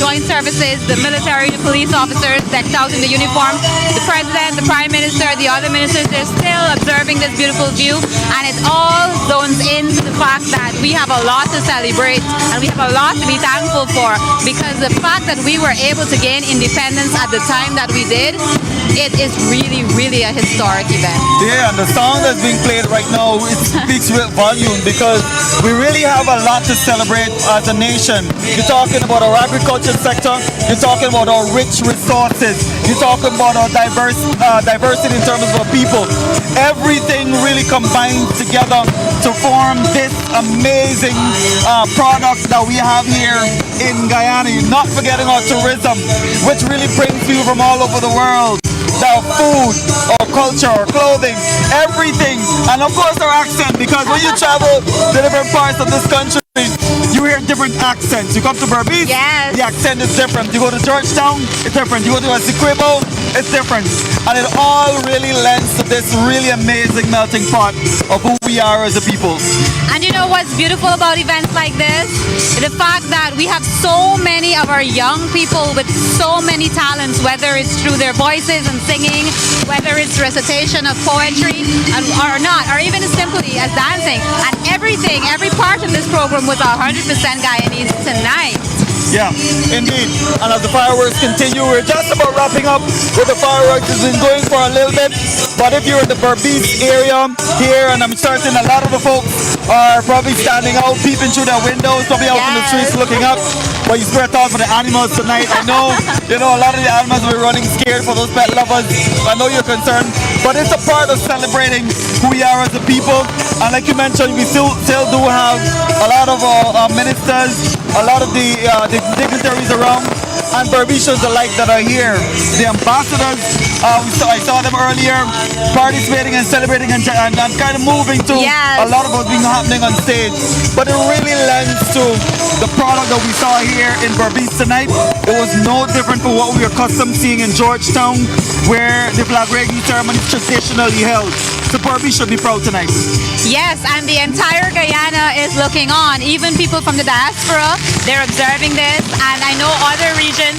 [SPEAKER 3] joint services, the military, the police officers decked out in the uniform, the president, the prime minister, the other ministers, they're still observing this beautiful view. And it all zones into the fact that we have a lot to celebrate and we have a lot to be thankful for, because the fact that we were able to gain independence at the time that we did, it is really, really a historic event.
[SPEAKER 2] Yeah, and the song that's being played right now, it speaks with volume because we really have a lot to celebrate as a nation. You're talking about our agriculture sector, you're talking about our rich resources, you're talking about our diversity in terms of our people. Everything really combines together to form this amazing product that we have here in Guyana. You're not forgetting our tourism, which really brings people from all over the world. Our food, our culture, our clothing, everything, and of course our accent, because when you travel to different parts of this country, you hear different accents. You come to Berbice,
[SPEAKER 3] yes,
[SPEAKER 2] the accent is different. You go to Georgetown, it's different. You go to Essequibo, it's different. And it all really lends to this really amazing melting pot of who we are as a people.
[SPEAKER 3] And you know what's beautiful about events like this? The fact that we have so many of our young people with so many talents, whether it's through their voices and singing, whether it's recitation of poetry or not, or even as simply as dancing. And everything, every part of this program was 100% Guyanese tonight.
[SPEAKER 2] Yeah, indeed. And as the fireworks continue, we're just about wrapping up with the fireworks. It's been going for a little bit, but if you're in the Berbice area here, and I'm certain a lot of the folks are probably standing out, peeping through their windows, probably out in the streets looking up. But you swear thought for the animals tonight. I know, a lot of the animals will be running scared for those pet lovers. I know you're concerned, but it's a part of celebrating who we are as a people. And like you mentioned, we still do have a lot of our ministers, a lot of the dignitaries around, and Berbicians alike that are here. The ambassadors, I saw them earlier participating and celebrating and kind of moving to a lot of what's been happening on stage. But it really lends to the product that we saw here in Berbice tonight. It was no different from what we are accustomed seeing in Georgetown, where the flag raising ceremony is traditionally held. So Berbice should be proud tonight.
[SPEAKER 3] Yes, and the entire Guyana is looking on. Even people from the diaspora, they're observing this. And I know other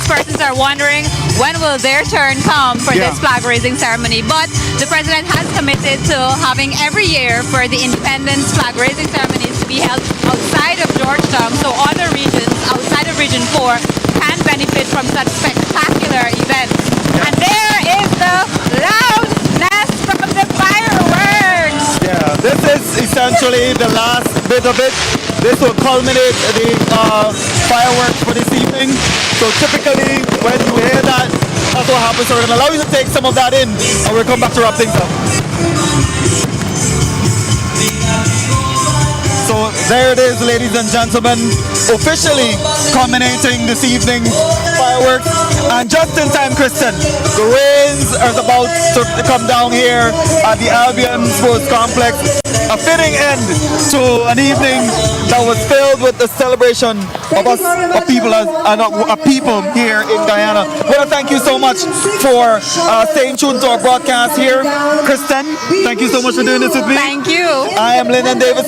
[SPEAKER 3] persons are wondering when will their turn come for this flag raising ceremony. But the president has committed to having every year for the independence flag raising ceremonies to be held outside of Georgetown, so other regions outside of Region 4 can benefit from such spectacular events. And there is the loudness from the fireworks.
[SPEAKER 2] Yeah, this is essentially the last bit of it. This will culminate the fireworks for this evening. So typically, when you hear that, that's what happens. So we're going to allow you to take some of that in, and we'll come back to wrap things up. So there it is, ladies and gentlemen, officially culminating this evening's fireworks. And just in time, Kristen, the rains are about to come down here at the Albion Sports Complex. A fitting end to an evening that was filled with the celebration of us, of people here in Guyana. I want to thank you so much for staying tuned to our broadcast here. Kristen, thank you so much for doing this with me.
[SPEAKER 3] Thank you.
[SPEAKER 2] I am Lyndon Davis.